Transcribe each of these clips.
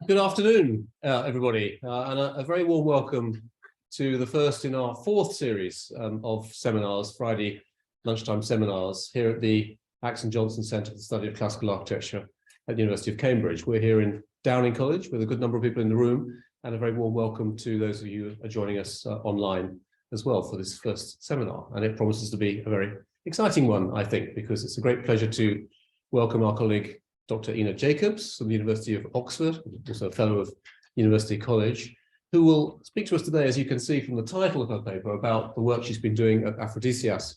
Good afternoon, everybody, and a very warm welcome to the first in our fourth series of seminars, Friday lunchtime seminars, here at the Axon Johnson Centre for the Study of Classical Architecture at the University of Cambridge. We're here in Downing College with a good number of people in the room, and a very warm welcome to those of you who are joining us online as well for this first seminar. And it promises to be a very exciting one, I think, because it's a great pleasure to welcome our colleague Dr Ine Jacobs from the University of Oxford, also a fellow of University College, who will speak to us today, as you can see from the title of her paper, about the work she's been doing at Aphrodisias.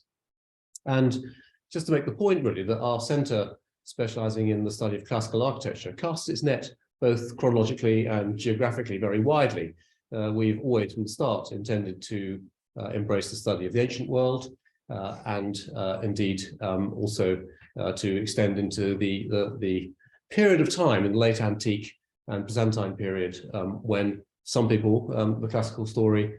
And just to make the point, really, that our centre, specialising in the study of classical architecture, casts its net both chronologically and geographically very widely. We've always, from the start, intended to embrace the study of the ancient world, and indeed also to extend into the period of time in the late antique and Byzantine period, when some people, the classical story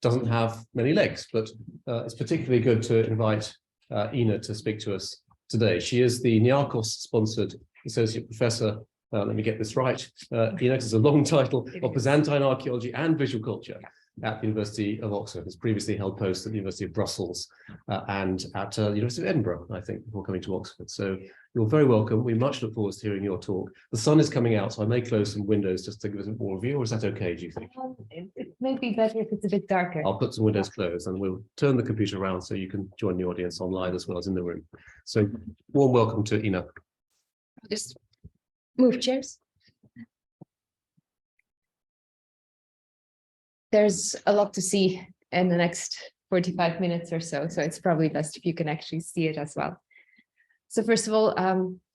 doesn't have many legs, but it's particularly good to invite Ine to speak to us today. She is the Niarchos-sponsored Associate Professor, let me get this right, Ine is a long title, of Byzantine Archaeology and Visual Culture at the University of Oxford. Has previously held posts at the University of Brussels and at the University of Edinburgh, I think, before coming to Oxford. So you're very welcome. We much look forward to hearing your talk. The sun is coming out, so I may close some windows just to give us a more view, or is that okay, do you think? It may be better if it's a bit darker. I'll put some windows closed and we'll turn the computer around so you can join the audience online as well as in the room. So warm welcome to Ine. Just move chairs. There's a lot to see in the next 45 minutes or so, so it's probably best if you can actually see it as well. So first of all,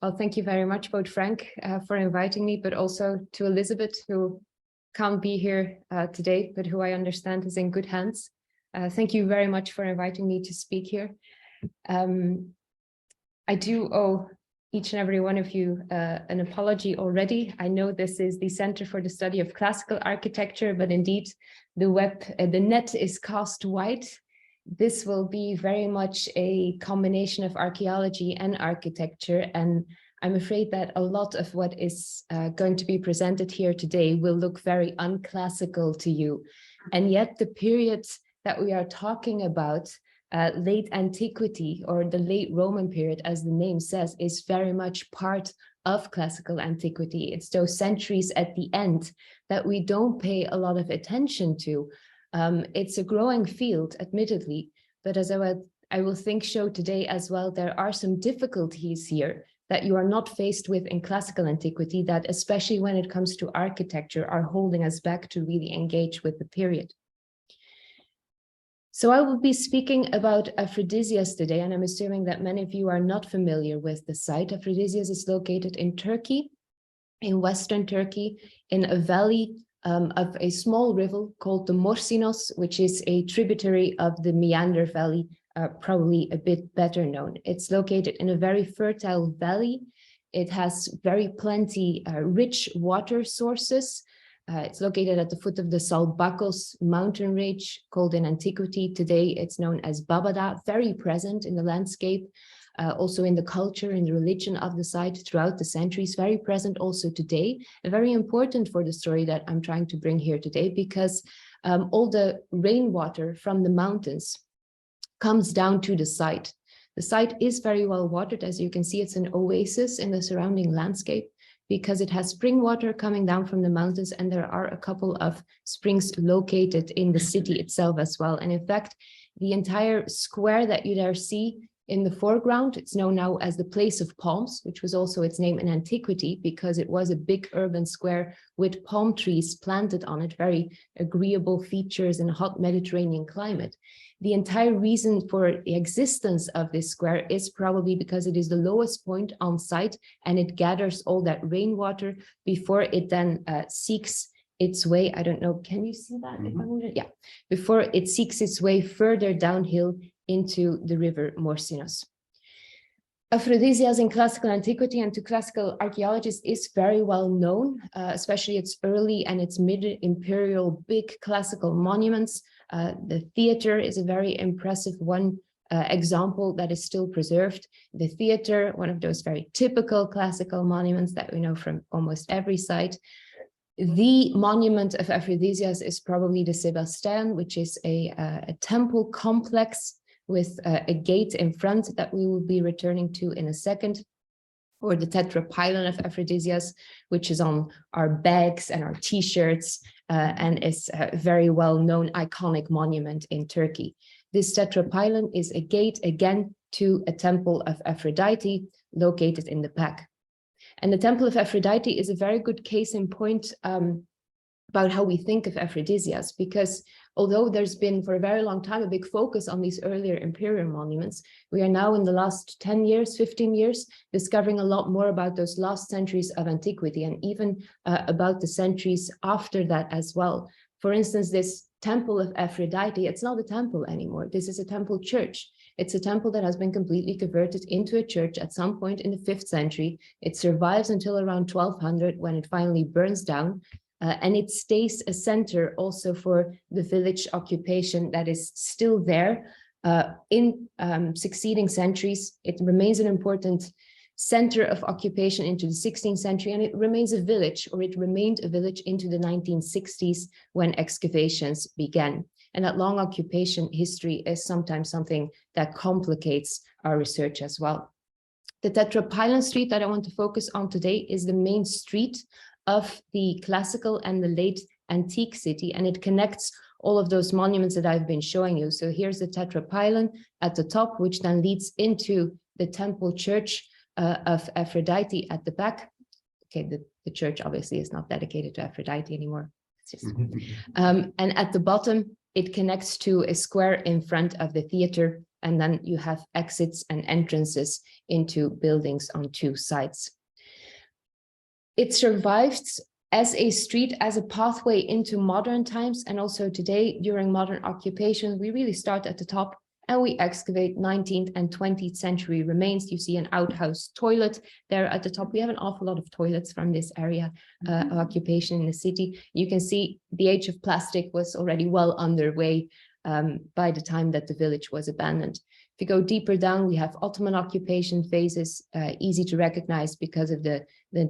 I'll thank you very much, both Frank, for inviting me, but also to Elizabeth, who can't be here today, but who I understand is in good hands. Thank you very much for inviting me to speak here. I do owe each and every one of you an apology already. I know this is the Center for the Study of Classical Architecture, but indeed the net is cast wide. This will be very much a combination of archaeology and architecture, and I'm afraid that a lot of what is going to be presented here today will look very unclassical to you. And yet the period that we are talking about, late antiquity, or the late Roman period, as the name says, is very much part of classical antiquity. It's those centuries at the end that we don't pay a lot of attention to. It's a growing field, admittedly, but as I will think show today as well, there are some difficulties here that you are not faced with in classical antiquity that, especially when it comes to architecture, are holding us back to really engage with the period. So I will be speaking about Aphrodisias today, and I'm assuming that many of you are not familiar with the site. Aphrodisias is located in Turkey, in Western Turkey, in a valley of a small river called the Morsinos, which is a tributary of the Meander Valley, probably a bit better known. It's located in a very fertile valley. It has very plenty rich water sources. It's located at the foot of the Salbakos mountain range, called in antiquity. Today, it's known as Babada, very present in the landscape, also in the culture and the religion of the site throughout the centuries, very present also today, and very important for the story that I'm trying to bring here today, because all the rainwater from the mountains comes down to the site. The site is very well watered. As you can see, it's an oasis in the surrounding landscape, because it has spring water coming down from the mountains, and there are a couple of springs located in the city itself as well. And in fact, the entire square that you there see in the foreground, it's known now as the Place of Palms, which was also its name in antiquity, because it was a big urban square with palm trees planted on it, very agreeable features in a hot Mediterranean climate. The entire reason for the existence of this square is probably because it is the lowest point on site, and it gathers all that rainwater before it then seeks its way. I don't know, can you see that? Yeah, before it seeks its way further downhill into the river Morsinos. Aphrodisias in classical antiquity and to classical archaeologists is very well known, especially its early and its mid-imperial big classical monuments. The theater is a very impressive one example that is still preserved. The theater, one of those very typical classical monuments that we know from almost every site. The monument of Aphrodisias is probably the Sebastin, which is a temple complex with a gate in front that we will be returning to in a second, or the tetrapylon of Aphrodisias, which is on our bags and our t-shirts, and is a very well-known iconic monument in Turkey. This tetrapylon is a gate, again, to a temple of Aphrodite located in the back. And the temple of Aphrodite is a very good case in point about how we think of Aphrodisias, because although there's been for a very long time a big focus on these earlier imperial monuments, we are now in the last 10 years, 15 years, discovering a lot more about those last centuries of antiquity, and even about the centuries after that as well. For instance, this temple of Aphrodite, it's not a temple anymore. This is a temple church. It's a temple that has been completely converted into a church at some point in the 5th century. It survives until around 1200 when it finally burns down. And it stays a center also for the village occupation that is still there in succeeding centuries. It remains an important center of occupation into the 16th century, and it remains a village, or it remained a village into the 1960s when excavations began. And that long occupation history is sometimes something that complicates our research as well. The Tetrapylon Street that I want to focus on today is the main street of the classical and the late antique city, and it connects all of those monuments that I've been showing you. So here's the Tetrapylon at the top, which then leads into the temple church of Aphrodite at the back. Okay, the church obviously is not dedicated to Aphrodite anymore. It's just, and at the bottom, it connects to a square in front of the theater, and then you have exits and entrances into buildings on 2 sides. It survived as a street, as a pathway into modern times, and also today during modern occupation, we really start at the top and we excavate 19th and 20th century remains. You see an outhouse toilet there at the top. We have an awful lot of toilets from this area of occupation in the city. You can see the age of plastic was already well underway by the time that the village was abandoned. If you go deeper down, we have Ottoman occupation phases, easy to recognize because of the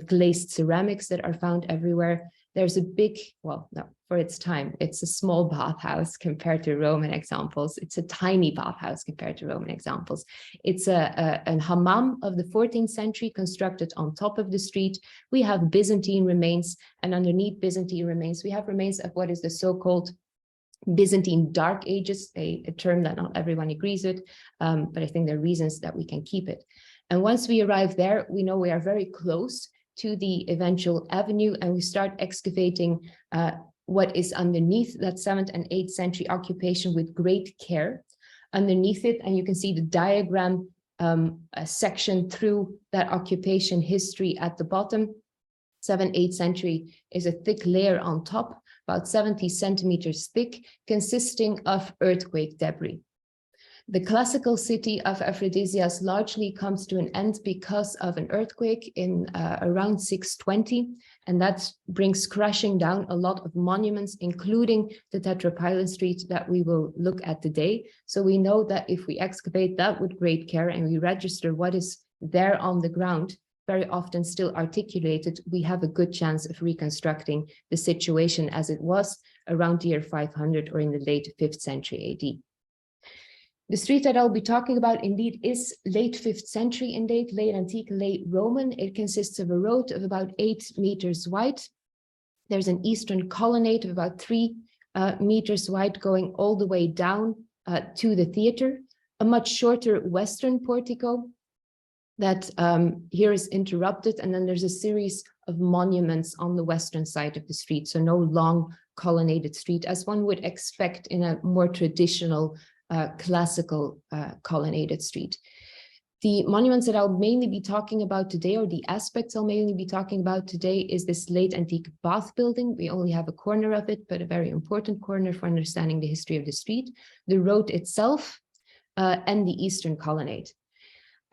glazed ceramics that are found everywhere. There's a big, well, no, for its time, it's a small bathhouse compared to Roman examples. It's a tiny bathhouse compared to Roman examples. It's a hammam of the 14th century constructed on top of the street. We have Byzantine remains, and underneath Byzantine remains, we have remains of what is the so-called Byzantine Dark Ages, a term that not everyone agrees with, but I think there are reasons that we can keep it. And once we arrive there, we know we are very close to the eventual avenue, and we start excavating what is underneath that 7th and 8th century occupation with great care. Underneath it, and you can see the diagram section through that occupation history at the bottom. 7th, 8th century is a thick layer on top, about 70 centimeters thick, consisting of earthquake debris. The classical city of Aphrodisias largely comes to an end because of an earthquake in around 620, and that brings crashing down a lot of monuments, including the Tetrapylon Street that we will look at today. So we know that if we excavate that with great care and we register what is there on the ground, very often still articulated, we have a good chance of reconstructing the situation as it was around the year 500 or in the late 5th century AD. The street that I'll be talking about indeed is late 5th century in date, late antique, late Roman. It consists of a road of about 8 meters wide. There's an eastern colonnade of about 3 meters wide going all the way down to the theater, a much shorter western portico that here is interrupted, and then there's a series of monuments on the western side of the street, so no long colonnaded street as one would expect in a more traditional classical colonnaded street. The monuments that I'll mainly be talking about today, or the aspects I'll mainly be talking about today, is this late antique bath building. We only have a corner of it, but a very important corner for understanding the history of the street, the road itself, and the eastern colonnade.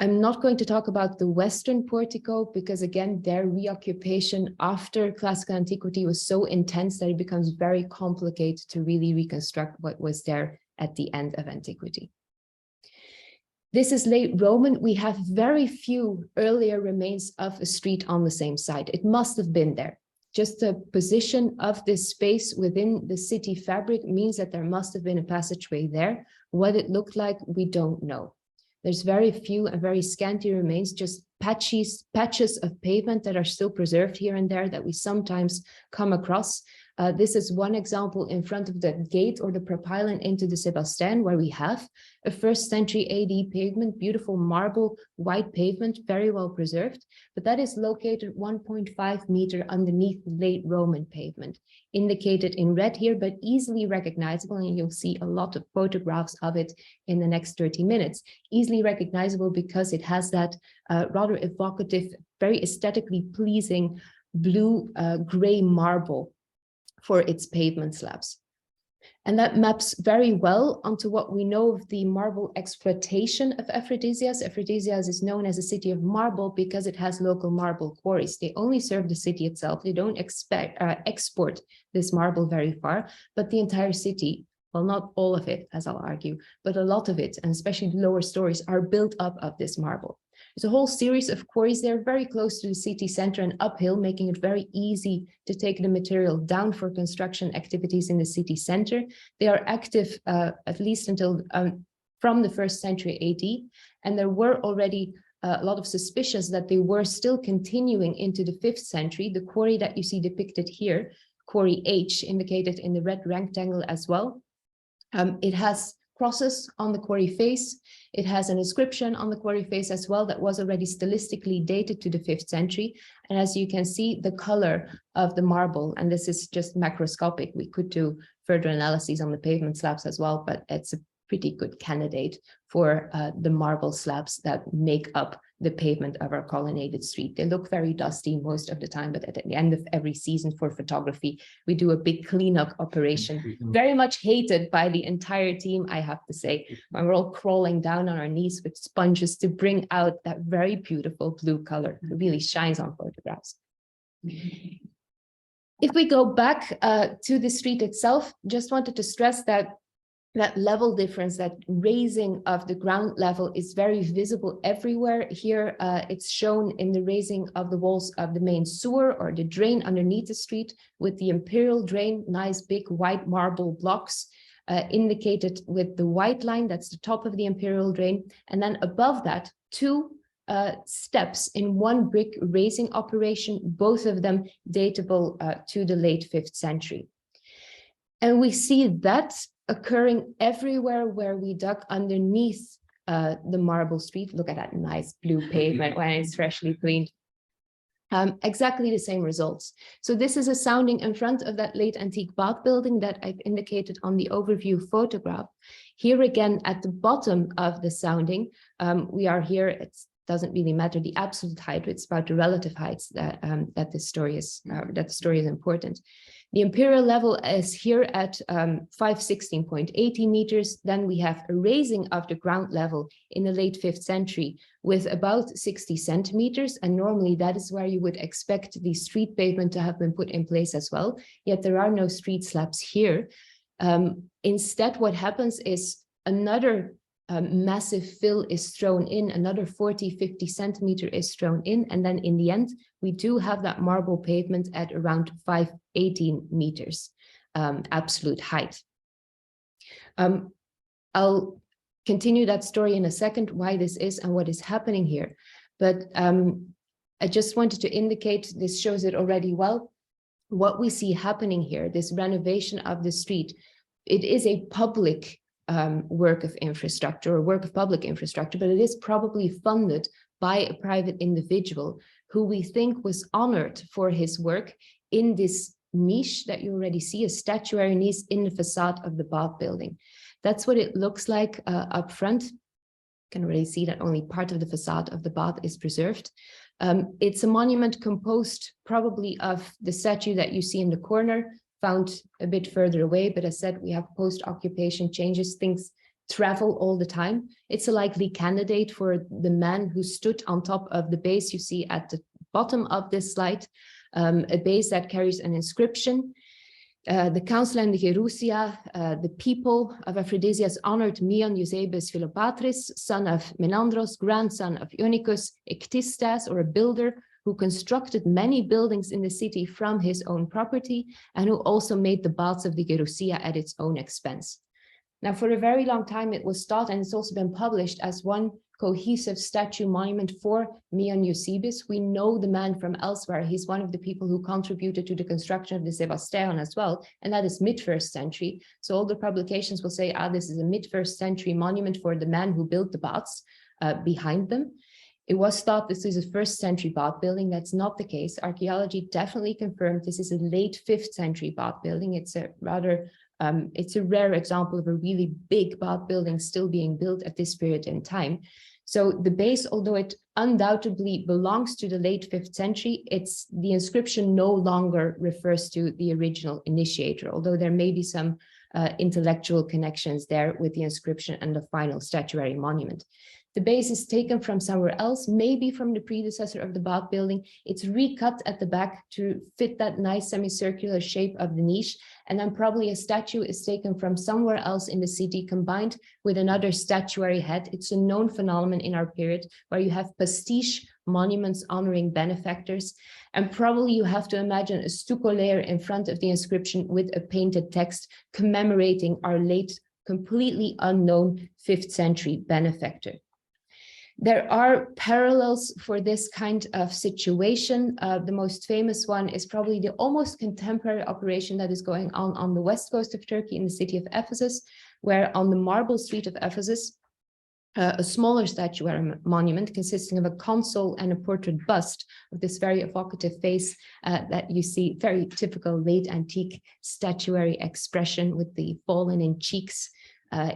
I'm not going to talk about the western portico because, again, their reoccupation after classical antiquity was so intense that it becomes very complicated to really reconstruct what was there at the end of antiquity. This is late Roman. We have very few earlier remains of a street on the same site. It must have been there. just the position of this space within the city fabric means that there must have been a passageway there. What it looked like, we don't know. There's very few and very scanty remains, just patches of pavement that are still preserved here and there that we sometimes come across. This is one example in front of the gate or the propylon into the Sebastien, where we have a 1st century AD pavement, beautiful marble, white pavement, very well preserved, but that is located 1.5 meter underneath late Roman pavement, indicated in red here, but easily recognizable, and you'll see a lot of photographs of it in the next 30 minutes. Easily recognizable because it has that rather evocative, very aesthetically pleasing blue gray marble for its pavement slabs. And that maps very well onto what we know of the marble exploitation of Aphrodisias. Aphrodisias is known as a city of marble because it has local marble quarries. They only serve the city itself. They don't export this marble very far, but the entire city, well, not all of it, as I'll argue, but a lot of it, and especially the lower stories, are built up of this marble. There's a whole series of quarries there very close to the city center and uphill, making it very easy to take the material down for construction activities in the city center. They are active at least until from the 1st century AD, and there were already a lot of suspicions that they were still continuing into the 5th century. The quarry that you see depicted here, quarry H, indicated in the red rectangle as well. It has crosses on the quarry face. It has an inscription on the quarry face as well that was already stylistically dated to the 5th century. And as you can see, the color of the marble, and this is just macroscopic. We could do further analyses on the pavement slabs as well, but it's a pretty good candidate for the marble slabs that make up the pavement of our colonnaded street. They look very dusty most of the time, but at the end of every season for photography, we do a big cleanup operation, very much hated by the entire team, I have to say, when we're all crawling down on our knees with sponges to bring out that very beautiful blue color. It really shines on photographs. If we go back to the street itself, just wanted to stress that level difference, that raising of the ground level is very visible everywhere. Here, it's shown in the raising of the walls of the main sewer or the drain underneath the street with the imperial drain, nice big white marble blocks indicated with the white line, that's the top of the imperial drain. And then above that, 2 steps in one brick raising operation, both of them datable to the late 5th century. And we see that occurring everywhere where we dug underneath the marble street. Look at that nice blue pavement when it's freshly cleaned. Exactly the same results. So this is a sounding in front of that late antique bath building that I've indicated on the overview photograph. Here again, at the bottom of the sounding, we are here, it doesn't really matter the absolute height, it's about the relative heights that the story is important. The imperial level is here at 516.80 meters. Then we have a raising of the ground level in the late 5th century with about 60 centimeters. And normally that is where you would expect the street pavement to have been put in place as well. Yet there are no street slabs here. Instead, what happens is another massive fill is thrown in, another 40-50 centimeter is thrown in, and then in the end we do have that marble pavement at around 518 meters absolute height. I'll continue that story in a second, why this is and what is happening here, but I just wanted to indicate, this shows it already well, what we see happening here, this renovation of the street. It is a public work of infrastructure, or work of public infrastructure, but it is probably funded by a private individual who we think was honored for his work in this niche that you already see, a statuary niche in the facade of the bath building. That's what it looks like up front. You can already see that only part of the facade of the bath is preserved. It's a monument composed probably of the statue that you see in the corner, found a bit further away, but as said, we have post-occupation changes, things travel all the time. It's a likely candidate for the man who stood on top of the base you see at the bottom of this slide, a base that carries an inscription. The council and the Gerousia, the people of Aphrodisias honored Mion Eusebes Philopatris, son of Menandros, grandson of Ionicus, Ectistas, or a builder, who constructed many buildings in the city from his own property, and who also made the baths of the Gerousia at its own expense. Now, for a very long time, it was thought, and it's also been published as one cohesive statue monument for Mion Eusebius. We know the man from elsewhere. He's one of the people who contributed to the construction of the Sebasteon as well, and that is mid-1st century. So all the publications will say, this is a mid-1st century monument for the man who built the baths behind them. It was thought this is a 1st century bath building. That's not the case. Archaeology definitely confirmed this is a late 5th century bath building. It's a rather it's a rare example of a really big bath building still being built at this period in time. So the base, although it undoubtedly belongs to the late 5th century, the inscription no longer refers to the original initiator, although there may be some intellectual connections there with the inscription and the final statuary monument. The base is taken from somewhere else, maybe from the predecessor of the bath building. It's recut at the back to fit that nice semicircular shape of the niche. And then probably a statue is taken from somewhere else in the city, combined with another statuary head. It's a known phenomenon in our period where you have pastiche monuments honoring benefactors. And probably you have to imagine a stucco layer in front of the inscription with a painted text commemorating our late, completely unknown 5th century benefactor. There are parallels for this kind of situation. The most famous one is probably the almost contemporary operation that is going on the west coast of Turkey in the city of Ephesus, where on the marble street of Ephesus, a smaller statuary monument consisting of a console and a portrait bust of this very evocative face that you see, very typical late antique statuary expression with the fallen-in cheeks,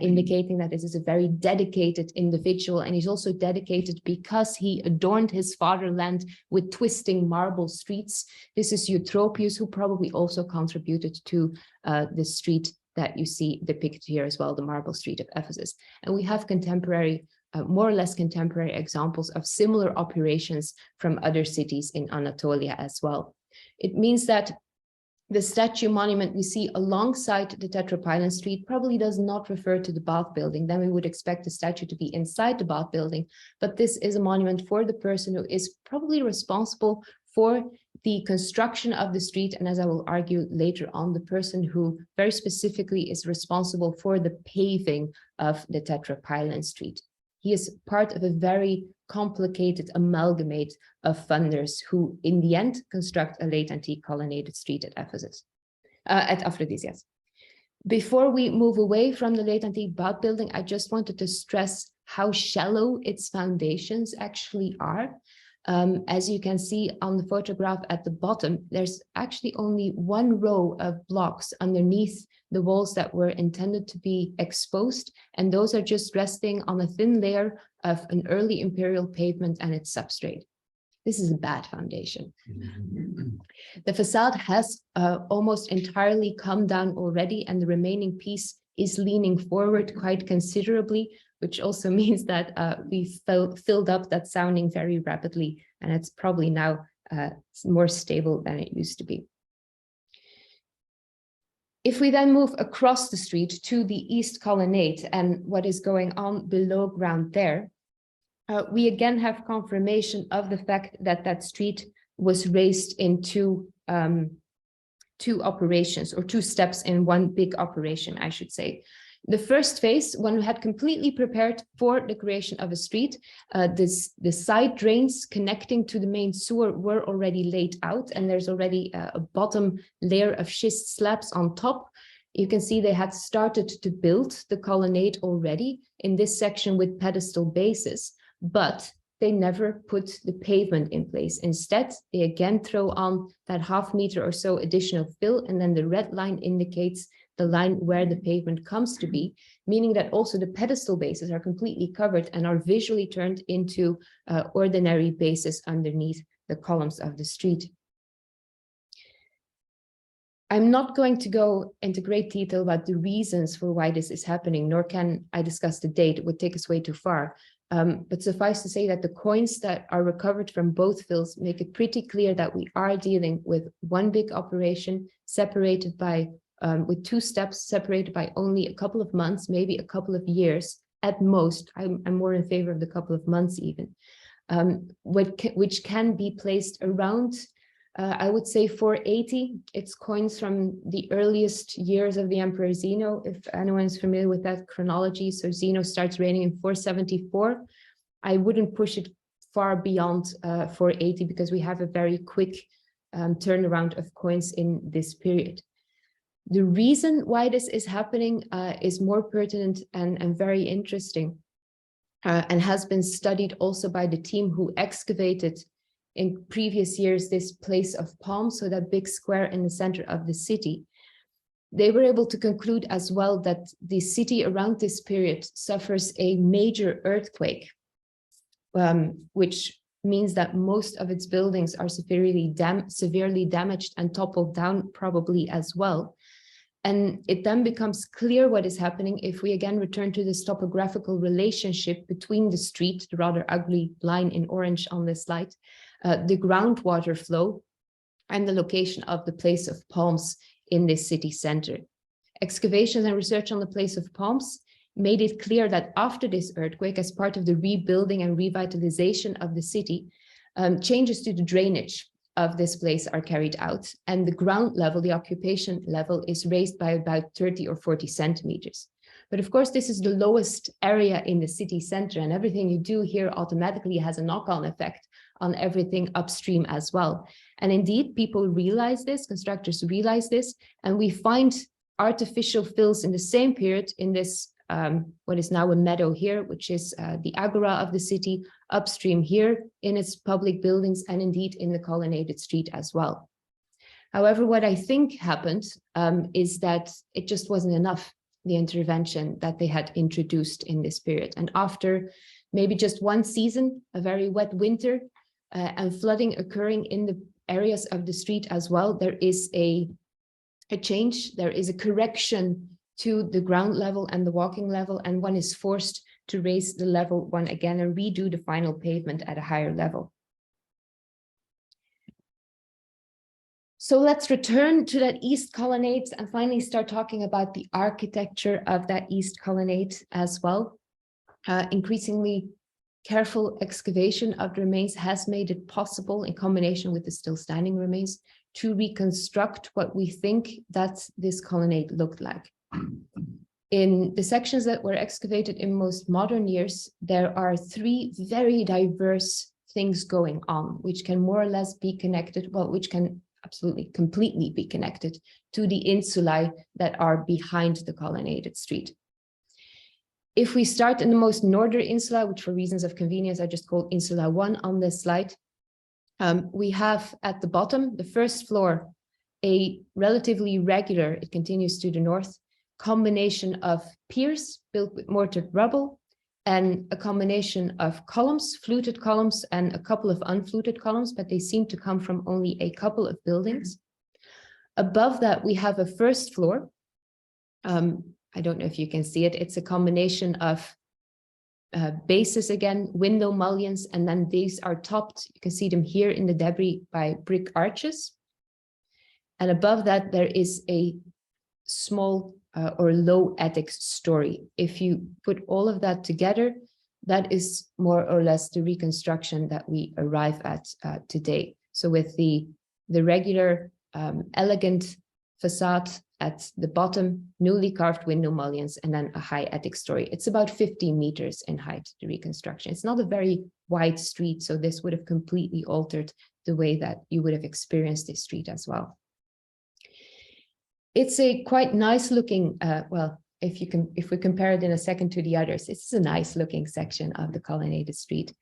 indicating that this is a very dedicated individual, and he's also dedicated because he adorned his fatherland with twisting marble streets. This is Eutropius, who probably also contributed to the street that you see depicted here as well, the marble street of Ephesus. And we have contemporary, more or less contemporary examples of similar operations from other cities in Anatolia as well. It means that the statue monument we see alongside the Tetrapylon street probably does not refer to the bath building. Then we would expect the statue to be inside the bath building, but this is a monument for the person who is probably responsible for the construction of the street, and as I will argue later on, the person who very specifically is responsible for the paving of the Tetrapylon street. He is part of a very complicated amalgamate of funders who, in the end, construct a late antique colonnaded street at Ephesus, at Aphrodisias. Before we move away from the late antique bath building, I just wanted to stress how shallow its foundations actually are. As you can see on the photograph at the bottom, there's actually only one row of blocks underneath the walls that were intended to be exposed, and those are just resting on a thin layer of an early imperial pavement and its substrate. This is a bad foundation. The facade has almost entirely come down already, and the remaining piece is leaning forward quite considerably, which also means that we filled up that sounding very rapidly, and it's probably now more stable than it used to be. If we then move across the street to the east colonnade and what is going on below ground there, we again have confirmation of the fact that that street was raised in two operations, or two steps in one big operation, I should say. The first phase, when we had completely prepared for the creation of a street, the side drains connecting to the main sewer were already laid out, and there's already a bottom layer of schist slabs on top. You can see they had started to build the colonnade already in this section with pedestal bases, but they never put the pavement in place. Instead, they again throw on that ½ meter or so additional fill, and then the red line indicates the line where the pavement comes to be, meaning that also the pedestal bases are completely covered and are visually turned into ordinary bases underneath the columns of the street. I'm not going to go into great detail about the reasons for why this is happening, nor can I discuss the date. It would take us way too far. But suffice to say that the coins that are recovered from both fills make it pretty clear that we are dealing with one big operation separated by with two steps, separated by only a couple of months, maybe a couple of years at most. I'm more in favor of the couple of months even. which can be placed around, I would say 480. It's coins from the earliest years of the Emperor Zeno, if anyone is familiar with that chronology. So Zeno starts reigning in 474. I wouldn't push it far beyond 480 because we have a very quick turnaround of coins in this period. The reason why this is happening is more pertinent and very interesting, and has been studied also by the team who excavated in previous years this place of palms, so that big square in the center of the city. They were able to conclude as well that the city around this period suffers a major earthquake, which means that most of its buildings are severely damaged and toppled down probably as well. And it then becomes clear what is happening if we again return to this topographical relationship between the street, the rather ugly line in orange on this slide, the groundwater flow, and the location of the place of palms in this city center. Excavations and research on the place of palms made it clear that after this earthquake, as part of the rebuilding and revitalization of the city, changes to the drainage of this place are carried out, and the ground level, the occupation level, is raised by about 30 or 40 centimeters. But of course, this is the lowest area in the city center, and everything you do here automatically has a knock-on effect on everything upstream as well. And indeed, people realize this, constructors realize this, and we find artificial fills in the same period in this what is now a meadow here, which is the agora of the city, upstream here in its public buildings, and indeed in the colonnaded street as well. However, what I think happened is that it just wasn't enough, the intervention that they had introduced in this period. And after maybe just one season, a very wet winter, and flooding occurring in the areas of the street as well, there is a change, there is a correction to the ground level and the walking level, and one is forced to raise the level one again and redo the final pavement at a higher level. So let's return to that east colonnade and finally start talking about the architecture of that east colonnade as well. Increasingly careful excavation of the remains has made it possible, in combination with the still standing remains, to reconstruct what we think that this colonnade looked like. In the sections that were excavated in most modern years, there are three very diverse things going on, which can more or less be connected, well, which can absolutely completely be connected to the insulae that are behind the colonnaded street. If we start in the most northern insula, which for reasons of convenience, I just call Insula 1 on this slide, we have at the bottom, the first floor, a relatively regular, it continues to the north, combination of piers built with mortared rubble and a combination of columns, fluted columns, and a couple of unfluted columns, but they seem to come from only a couple of buildings. Above that, we have a first floor. I don't know if you can see it. It's a combination of bases again, window mullions, and then these are topped, you can see them here in the debris, by brick arches. And above that, there is a small or low attic story. If you put all of that together, that is more or less the reconstruction that we arrive at today. So with the regular elegant facade at the bottom, newly carved window mullions, and then a high attic story. It's about 15 meters in height, the reconstruction. It's not a very wide street, so this would have completely altered the way that you would have experienced this street as well. It's a quite nice looking, well, if we compare it in a second to the others, it's a nice looking section of the colonnaded street.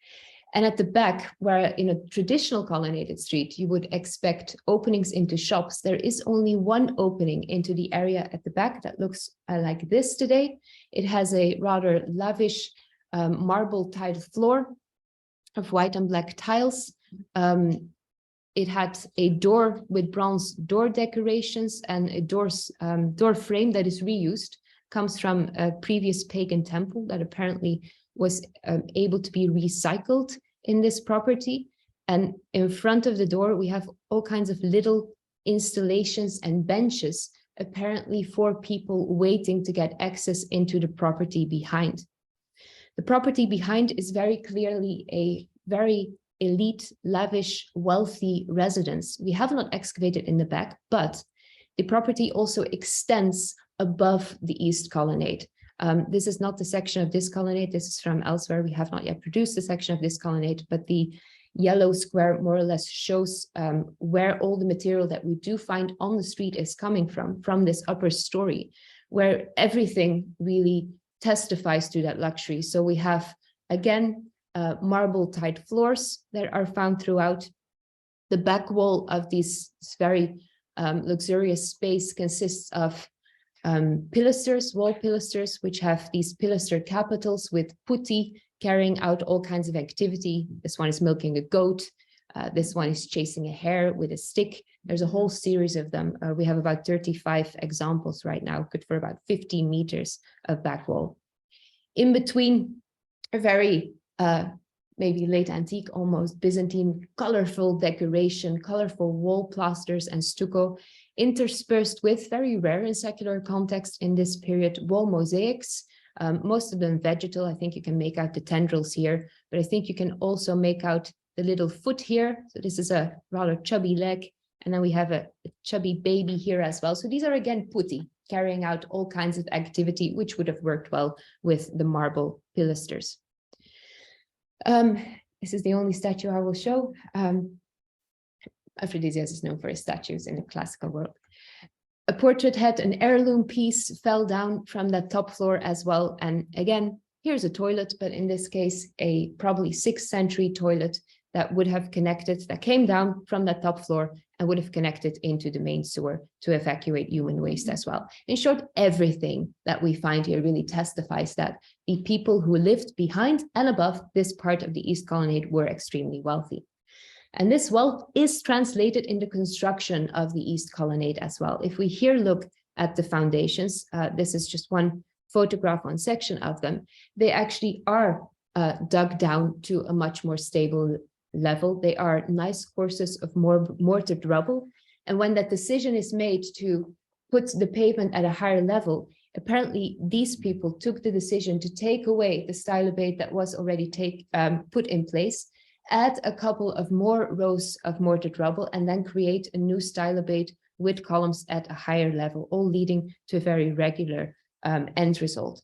And at the back, where in a traditional colonnaded street, you would expect openings into shops, there is only one opening into the area at the back that looks like this today. It has a rather lavish marble tiled floor of white and black tiles. It had a door with bronze door decorations and a door frame that is reused, comes from a previous pagan temple that apparently was able to be recycled in this property. And in front of the door, we have all kinds of little installations and benches, apparently for people waiting to get access into the property behind. The property behind is very clearly a very elite, lavish, wealthy residence. We have not excavated in the back, but the property also extends above the east colonnade. This is not the section of this colonnade. This is from elsewhere. We have not yet produced the section of this colonnade, but the yellow square more or less shows where all the material that we do find on the street is coming from this upper story, where everything really testifies to that luxury. So we have, again, marble tile floors that are found throughout. The back wall of this very luxurious space consists of pilasters, wall pilasters, which have these pilaster capitals with putti carrying out all kinds of activity. This one is milking a goat. This one is chasing a hare with a stick. There's a whole series of them. We have about 35 examples right now, good for about 15 meters of back wall. In between, a very maybe late antique, almost Byzantine, colorful decoration, colorful wall plasters and stucco, interspersed with, very rare in secular context in this period, wall mosaics, most of them vegetal. I think you can make out the tendrils here, but I think you can also make out the little foot here. So this is a rather chubby leg, and then we have a chubby baby here as well. So these are again putti, carrying out all kinds of activity, which would have worked well with the marble pilasters. This is the only statue I will show. Aphrodisias is known for his statues in the classical world. A portrait head, an heirloom piece, fell down from that top floor as well. And again, here's a toilet, but in this case, a probably 6th century toilet that would have connected, that came down from that top floor and would have connected into the main sewer to evacuate human waste as well. In short, everything that we find here really testifies that the people who lived behind and above this part of the East Colonnade were extremely wealthy. And this wealth is translated in the construction of the East Colonnade as well. If we here look at the foundations, this is just one photograph, one section of them. They actually are dug down to a much more stable level. They are nice courses of mortared rubble. And when that decision is made to put the pavement at a higher level, apparently these people took the decision to take away the stylobate that was already put in place, add a couple of more rows of mortared rubble, and then create a new stylobate with columns at a higher level, all leading to a very regular end result.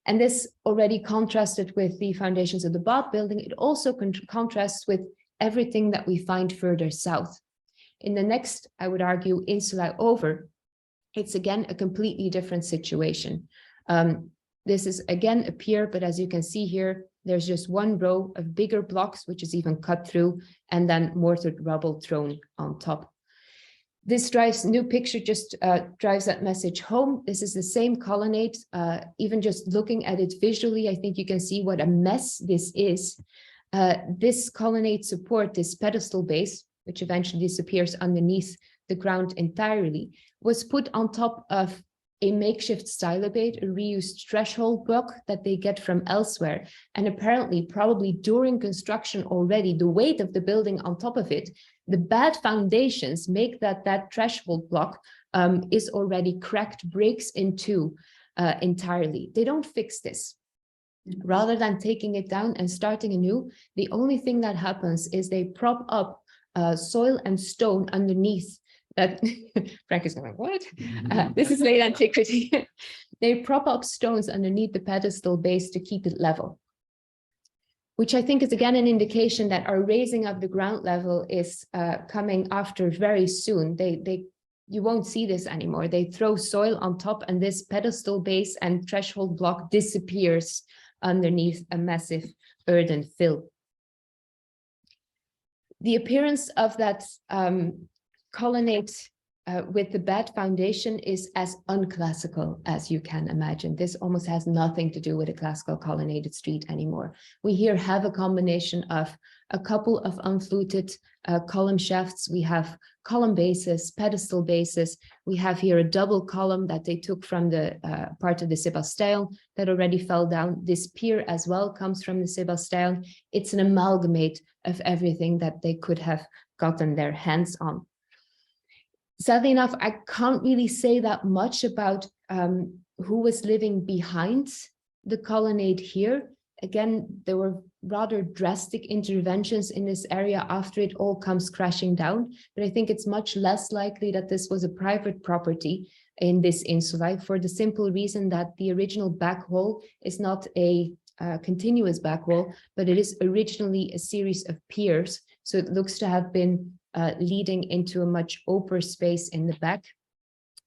And this already contrasted with the foundations of the Bath building. It also contrasts with everything that we find further south. In the next, I would argue, insula over, it's again a completely different situation. This is again a pier, but as you can see here, there's just one row of bigger blocks, which is even cut through, and then mortared rubble thrown on top. This new picture just drives that message home. This is the same colonnade. Even just looking at it visually, I think you can see what a mess this is. This colonnade support, this pedestal base, which eventually disappears underneath the ground entirely, was put on top of a makeshift stylobate, a reused threshold block that they get from elsewhere. And apparently, probably during construction already, the weight of the building on top of it, the bad foundations make that threshold block is already cracked, breaks in two entirely. They don't fix this. Rather than taking it down and starting anew, the only thing that happens is they prop up soil and stone underneath that. Frank is going, what? This is late antiquity. They prop up stones underneath the pedestal base to keep it level, which I think is again an indication that our raising of the ground level is coming after very soon. You won't see this anymore. They throw soil on top and this pedestal base and threshold block disappears underneath a massive earthen fill. The appearance of that colonnade with the bad foundation is as unclassical as you can imagine. This almost has nothing to do with a classical colonnaded street anymore. We here have a combination of a couple of unfluted column shafts. We have column bases, pedestal bases. We have here a double column that they took from the part of the Sébastien that already fell down. This pier as well comes from the Sébastien. It's an amalgamate of everything that they could have gotten their hands on. Sadly enough, I can't really say that much about who was living behind the colonnade here. again, there were rather drastic interventions in this area after it all comes crashing down. But I think it's much less likely that this was a private property in this insula, for the simple reason that the original back wall is not a continuous back wall, but it is originally a series of piers. So it looks to have been leading into a much open space in the back,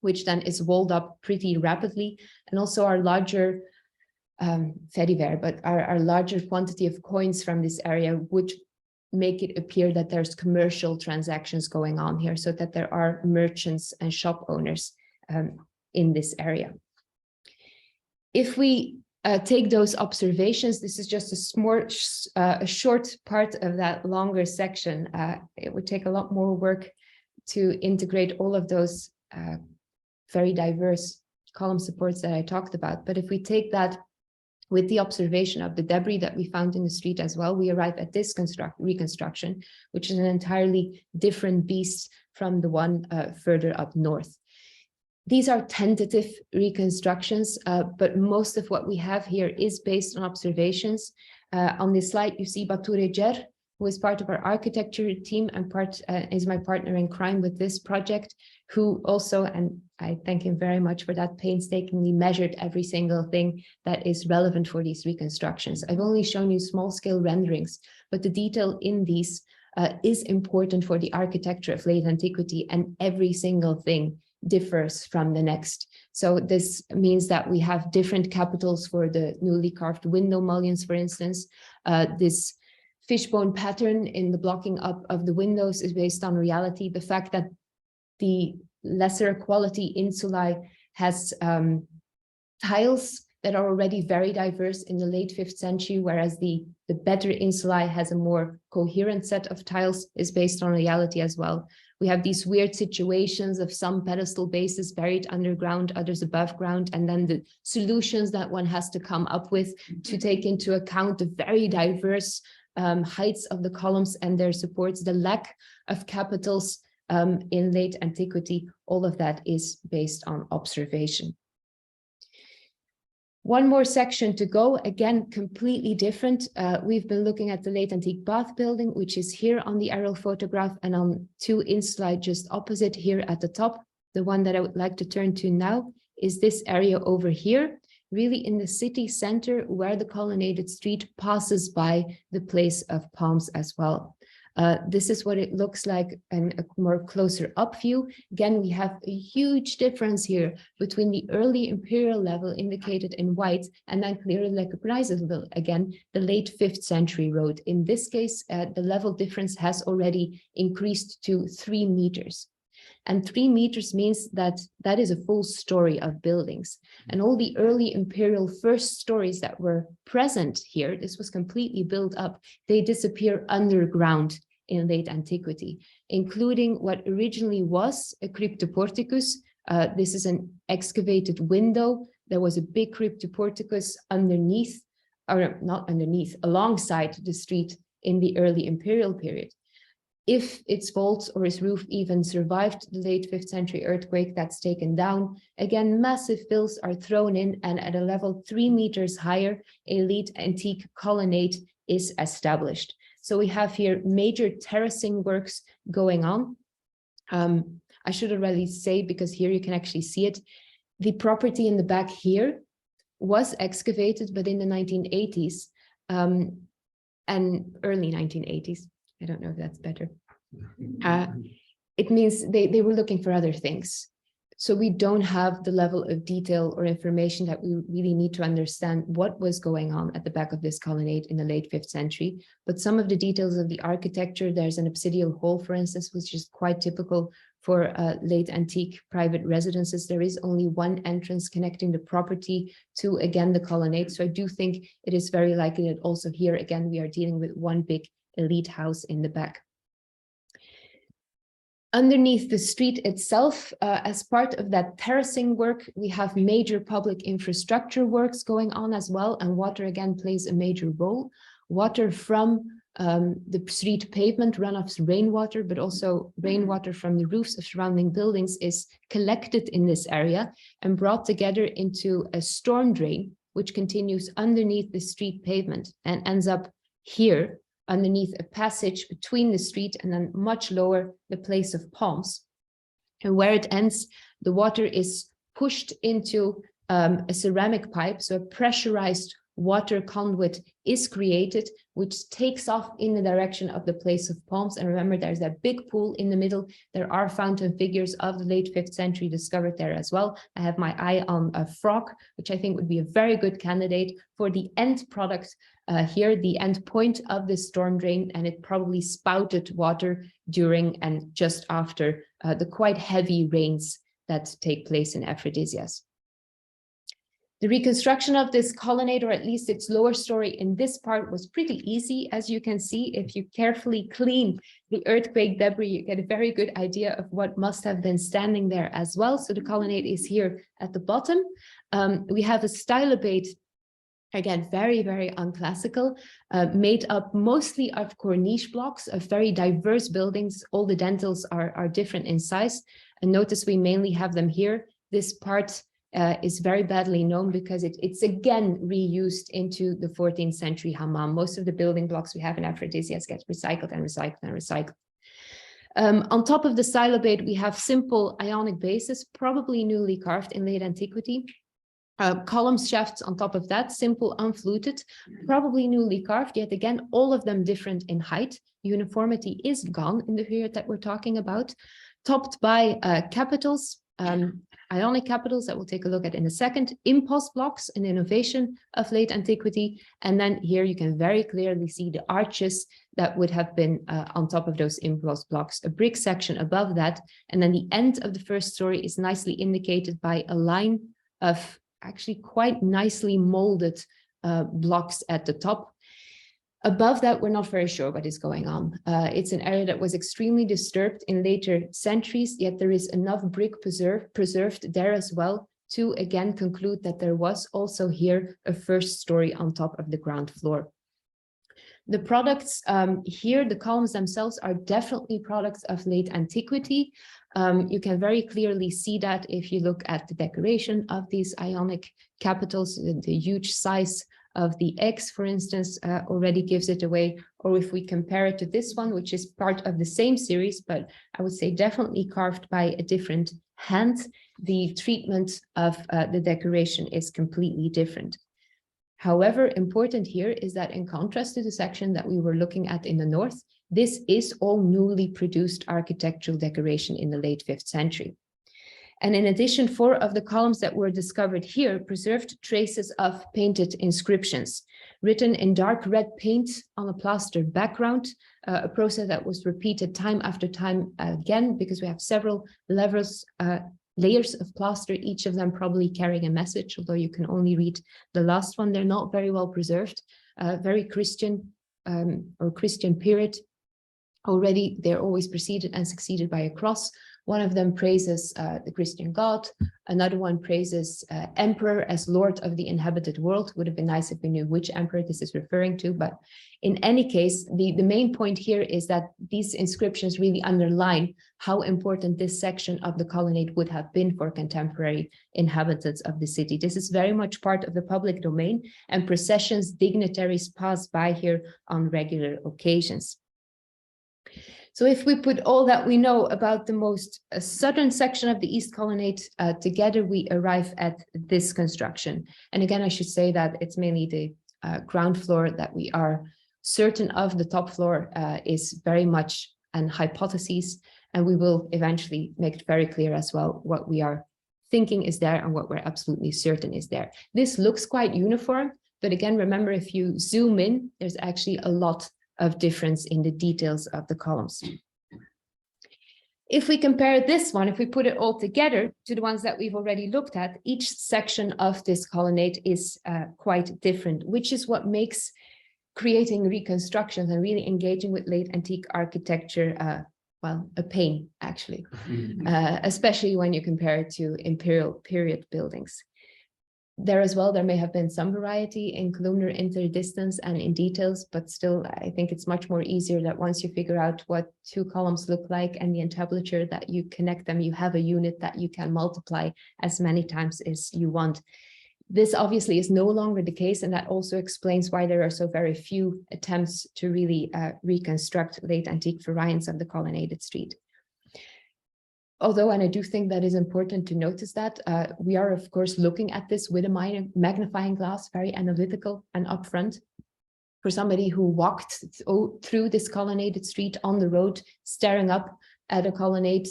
which then is walled up pretty rapidly. And also our larger our larger quantity of coins from this area would make it appear that there's commercial transactions going on here, so that there are merchants and shop owners in this area. If we take those observations, this is just a short part of that longer section. It would take a lot more work to integrate all of those very diverse column supports that I talked about. But if we take that with the observation of the debris that we found in the street as well, we arrive at this reconstruction, which is an entirely different beast from the one further up north. These are tentative reconstructions, but most of what we have here is based on observations. On this slide, you see Dr Ine Jacobs, who is part of our architecture team and is my partner in crime with this project, who also, and I thank him very much for that, painstakingly measured every single thing that is relevant for these reconstructions. I've only shown you small scale renderings, but the detail in these is important for the architecture of late antiquity, and every single thing differs from the next. So this means that we have different capitals for the newly carved window mullions, for instance. This fishbone pattern in the blocking up of the windows is based on reality. The fact that the lesser quality insulae has tiles that are already very diverse in the late 5th century, whereas the better insulae has a more coherent set of tiles, is based on reality as well. We have these weird situations of some pedestal bases buried underground, others above ground, and then the solutions that one has to come up with to take into account the very diverse heights of the columns and their supports, the lack of capitals in late antiquity. All of that is based on observation. One more section to go, again, completely different. We've been looking at the late antique bath building, which is here on the aerial photograph, and on 2 insulae just opposite here at the top. The one that I would like to turn to now is this area over here, really in the city center, where the colonnaded street passes by the place of palms as well. This is what it looks like in a more closer up view. Again, we have a huge difference here between the early imperial level indicated in white and then clearly recognizable again, the late 5th century road. In this case, the level difference has already increased to 3 meters. And 3 meters means that that is a full story of buildings. And all the early imperial first stories that were present here, this was completely built up, they disappear underground in late antiquity, including what originally was a cryptoporticus. This is an excavated window. There was a big cryptoporticus underneath, or not underneath, alongside the street in the early imperial period. If its vaults or its roof even survived the late 5th century earthquake, that's taken down. Again, massive fills are thrown in, and at a level 3 meters higher, a late antique colonnade is established. So we have here major terracing works going on. I should already say, because here you can actually see it, the property in the back here was excavated, but in the 1980s and early 1980s. I don't know if that's better. It means they were looking for other things. So we don't have the level of detail or information that we really need to understand what was going on at the back of this colonnade in the late 5th century. But some of the details of the architecture, there's an apsidial hall, for instance, which is quite typical for late antique private residences. There is only one entrance connecting the property to, again, the colonnade. So I do think it is very likely that also here, again, we are dealing with one big elite house in the back. Underneath the street itself, as part of that terracing work, we have major public infrastructure works going on as well, and water again plays a major role. Water from the street pavement, runoffs rainwater, but also rainwater from the roofs of surrounding buildings is collected in this area and brought together into a storm drain, which continues underneath the street pavement and ends up here underneath a passage between the street and then much lower the place of palms. And where it ends, the water is pushed into a ceramic pipe, so a pressurized water conduit is created, which takes off in the direction of the place of palms. And remember, there's that big pool in the middle. There are fountain figures of the late 5th century discovered there as well. I have my eye on a frog, which I think would be a very good candidate for the end product here, the end point of the storm drain, and it probably spouted water during and just after the quite heavy rains that take place in Aphrodisias. The reconstruction of this colonnade, or at least its lower story in this part, was pretty easy. As you can see, if you carefully clean the earthquake debris, you get a very good idea of what must have been standing there as well. So the colonnade is here at the bottom. We have a stylobate, again, very, very unclassical, made up mostly of corniche blocks of very diverse buildings. All the dentils are different in size. And notice we mainly have them here. This part is very badly known because it's again reused into the 14th century hammam. Most of the building blocks we have in Aphrodisias get recycled and recycled and recycled. On top of the stylobate, we have simple ionic bases, probably newly carved in late antiquity. Column shafts on top of that, simple unfluted, probably newly carved, yet again, all of them different in height. Uniformity is gone in the period that we're talking about, topped by capitals, Ionic capitals that we'll take a look at in a second, impost blocks, an innovation of late antiquity. And then here you can very clearly see the arches that would have been on top of those impost blocks, a brick section above that. And then the end of the first story is nicely indicated by a line of actually quite nicely molded blocks at the top. Above that, we're not very sure what is going on. It's an area that was extremely disturbed in later centuries, yet there is enough brick preserved there as well to again conclude that there was also here a first story on top of the ground floor. The products here, the columns themselves are definitely products of late antiquity. You can very clearly see that if you look at the decoration of these Ionic capitals, the huge size of the eggs, for instance, already gives it away. Or if we compare it to this one, which is part of the same series, but I would say definitely carved by a different hand, the treatment of the decoration is completely different. However, important here is that in contrast to the section that we were looking at in the north, this is all newly produced architectural decoration in the late 5th century. And in addition, 4 of the columns that were discovered here preserved traces of painted inscriptions written in dark red paint on a plaster background, a process that was repeated time after time again, because we have several layers of plaster, each of them probably carrying a message, although you can only read the last one. They're not very well preserved, very Christian or Christian period. Already, they're always preceded and succeeded by a cross. One of them praises the Christian God. Another one praises emperor as lord of the inhabited world. Would have been nice if we knew which emperor this is referring to. But in any case, the main point here is that these inscriptions really underline how important this section of the colonnade would have been for contemporary inhabitants of the city. This is very much part of the public domain, and processions, dignitaries pass by here on regular occasions. So if we put all that we know about the most southern section of the East Colonnade together, we arrive at this construction. And again, I should say that it's mainly the ground floor that we are certain of. The top floor is very much an hypothesis, and we will eventually make it very clear as well what we are thinking is there and what we're absolutely certain is there. This looks quite uniform, but again, remember, if you zoom in, there's actually a lot of difference in the details of the columns. If we compare this one, if we put it all together to the ones that we've already looked at, each section of this colonnade is quite different, which is what makes creating reconstructions and really engaging with late antique architecture, well, a pain, actually, especially when you compare it to imperial period buildings. There as well, there may have been some variety in columnar interdistance and in details, but still, I think it's much more easier that once you figure out what 2 columns look like and the entablature, that you connect them, you have a unit that you can multiply as many times as you want. This obviously is no longer the case, and that also explains why there are so very few attempts to really reconstruct late antique variants of the colonnaded street. Although, and I do think that is important to notice that, we are of course looking at this with a magnifying glass, very analytical and upfront. For somebody who walked through this colonnaded street on the road, staring up at a colonnade,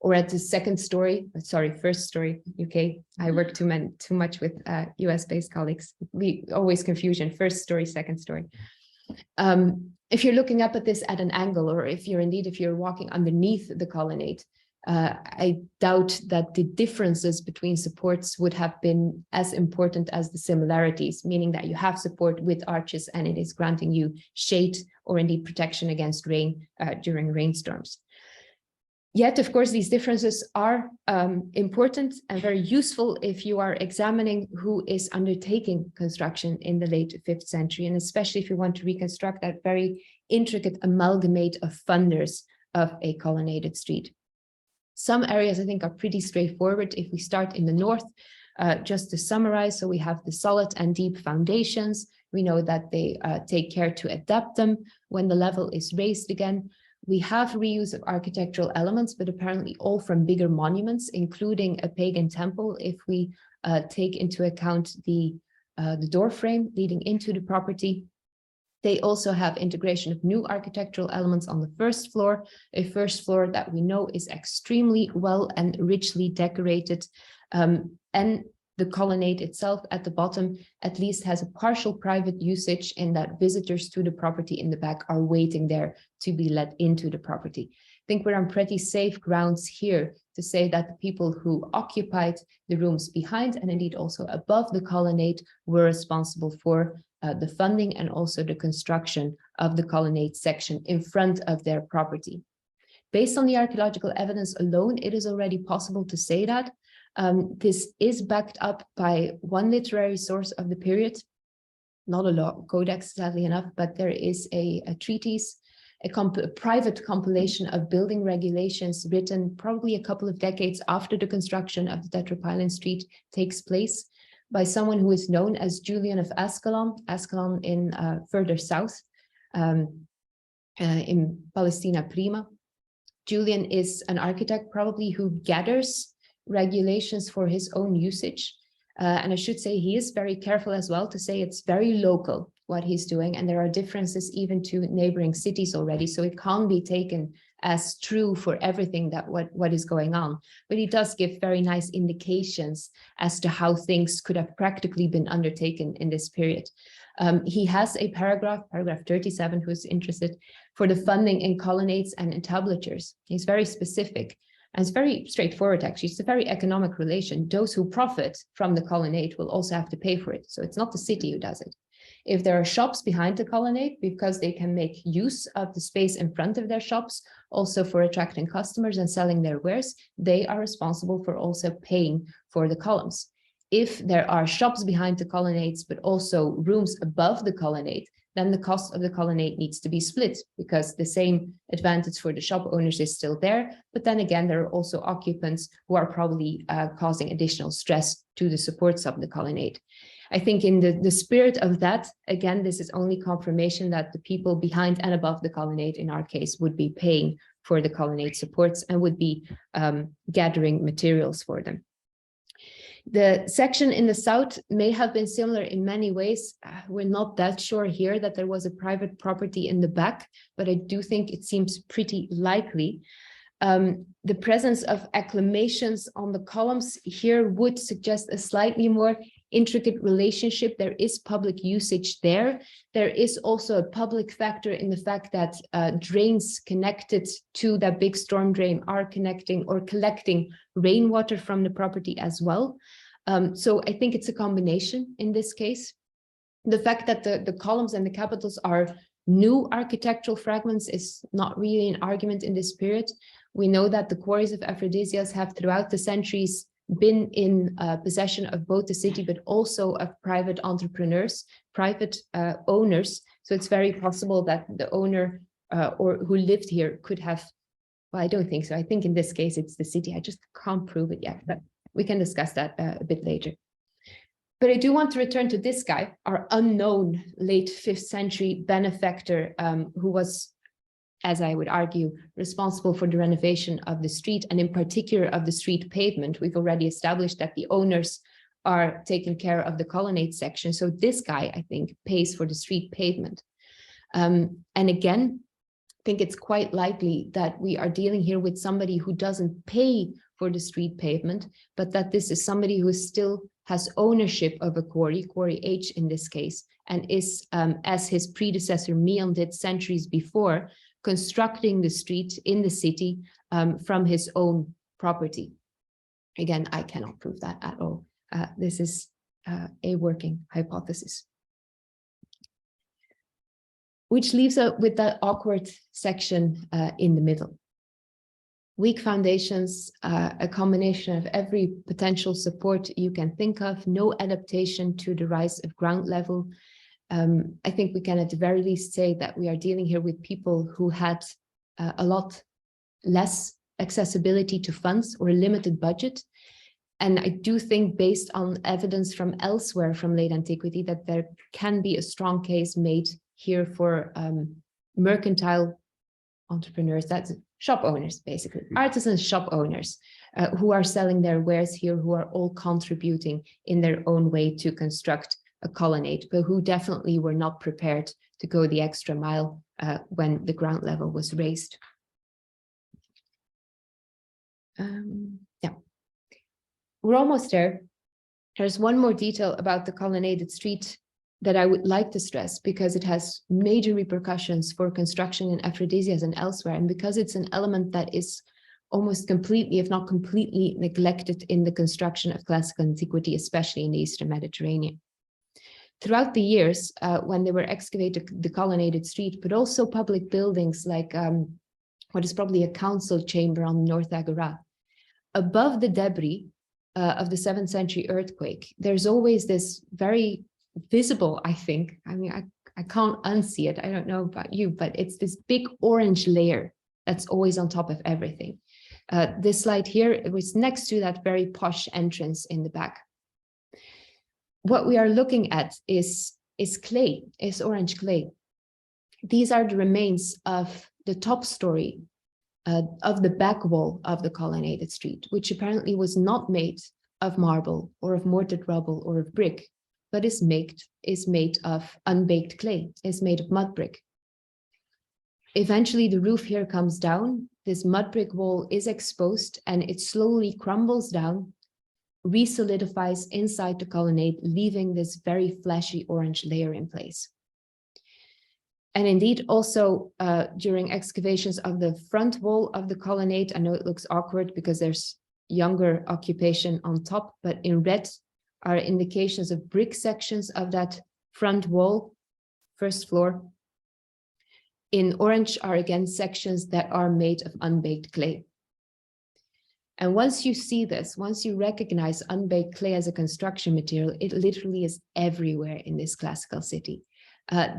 or at the first story UK. I work too much with US-based colleagues. We always confusion, first story, second story. If you're looking up at this at an angle, or if you're walking underneath the colonnade, I doubt that the differences between supports would have been as important as the similarities, meaning that you have support with arches and it is granting you shade or indeed protection against rain during rainstorms. Yet, of course, these differences are important and very useful if you are examining who is undertaking construction in the late 5th century, and especially if you want to reconstruct that very intricate amalgamate of funders of a colonnaded street. Some areas, I think, are pretty straightforward. If we start in the north, just to summarize, so we have the solid and deep foundations. We know that they take care to adapt them when the level is raised again. We have reuse of architectural elements, but apparently all from bigger monuments, including a pagan temple, if we take into account the door frame leading into the property. They also have integration of new architectural elements on the first floor, a first floor that we know is extremely well and richly decorated, and the colonnade itself at the bottom at least has a partial private usage in that visitors to the property in the back are waiting there to be let into the property. I think we're on pretty safe grounds here to say that the people who occupied the rooms behind and indeed also above the colonnade were responsible for the funding and also the construction of the colonnade section in front of their property. Based on the archaeological evidence alone, it is already possible to say that. This is backed up by one literary source of the period, not a law codex, sadly enough, but there is a treatise, a private compilation of building regulations written probably a couple of decades after the construction of the Tetrapylon Street takes place by someone who is known as Julian of Ascalon in further south, in Palestina Prima. Julian is an architect probably who gathers regulations for his own usage. And I should say he is very careful as well to say it's very local what he's doing. And there are differences even to neighboring cities already. So it can't be taken as true for everything that what is going on. But he does give very nice indications as to how things could have practically been undertaken in this period. He has a paragraph 37, who's interested, for the funding in colonnades and entablatures. He's very specific. And it's very straightforward, actually. It's a very economic relation. Those who profit from the colonnade will also have to pay for it. So it's not the city who does it. If there are shops behind the colonnade, because they can make use of the space in front of their shops, also for attracting customers and selling their wares, they are responsible for also paying for the columns. If there are shops behind the colonnades, but also rooms above the colonnade, then the cost of the colonnade needs to be split, because the same advantage for the shop owners is still there. But then again, there are also occupants who are probably causing additional stress to the supports of the colonnade. I think in the spirit of that, again, this is only confirmation that the people behind and above the colonnade, in our case, would be paying for the colonnade supports and would be gathering materials for them. The section in the south may have been similar in many ways. We're not that sure here that there was a private property in the back, but I do think it seems pretty likely. The presence of acclamations on the columns here would suggest a slightly more intricate relationship. There is public usage there. There is also a public factor in the fact that drains connected to that big storm drain are connecting or collecting rainwater from the property as well. So I think it's a combination in this case. The fact that the columns and the capitals are new architectural fragments is not really an argument in this period. We know that the quarries of Aphrodisias have throughout the centuries been in possession of both the city, but also of private entrepreneurs, private owners. So it's very possible that the owner or who lived here could have, well, I don't think so. I think in this case, it's the city. I just can't prove it yet, but we can discuss that a bit later. But I do want to return to this guy, our unknown late 5th century benefactor, who was, as I would argue, responsible for the renovation of the street, and in particular of the street pavement. We've already established that the owners are taking care of the colonnade section. So this guy, I think, pays for the street pavement. And again, I think it's quite likely that we are dealing here with somebody who doesn't pay for the street pavement, but that this is somebody who still has ownership of a quarry H in this case, and is, as his predecessor Mion did centuries before, constructing the street in the city from his own property. Again, I cannot prove that at all. This is a working hypothesis. Which leaves us with that awkward section in the middle. Weak foundations, a combination of every potential support you can think of, no adaptation to the rise of ground level. I think we can at the very least say that we are dealing here with people who had a lot less accessibility to funds or a limited budget. And I do think, based on evidence from elsewhere from late antiquity, that there can be a strong case made here for mercantile entrepreneurs, that's shop owners, basically, artisans, shop owners, who are selling their wares here, who are all contributing in their own way to construct a colonnade, but who definitely were not prepared to go the extra mile when the ground level was raised. Yeah, we're almost there. There's one more detail about the colonnaded street that I would like to stress, because it has major repercussions for construction in Aphrodisias and elsewhere, and because it's an element that is almost completely, if not completely, neglected in the construction of classical antiquity, especially in the Eastern Mediterranean. Throughout the years, when they were excavated the colonnaded street, but also public buildings like what is probably a council chamber on North Agora, above the debris of the 7th century earthquake, there's always this very visible, I think, I mean, I can't unsee it, I don't know about you, but it's this big orange layer that's always on top of everything. This slide here, it was next to that very posh entrance in the back. What we are looking at is clay, is orange clay. These are the remains of the top story of the back wall of the colonnaded street, which apparently was not made of marble or of mortared rubble or of brick, but is made of unbaked clay, is made of mud brick. Eventually, the roof here comes down, this mud brick wall is exposed, and it slowly crumbles down, re-solidifies inside the colonnade, leaving this very flashy orange layer in place. And indeed, also during excavations of the front wall of the colonnade, I know it looks awkward because there's younger occupation on top, but in red are indications of brick sections of that front wall, first floor. In orange are again sections that are made of unbaked clay. And once you see this, once you recognize unbaked clay as a construction material, it literally is everywhere in this classical city.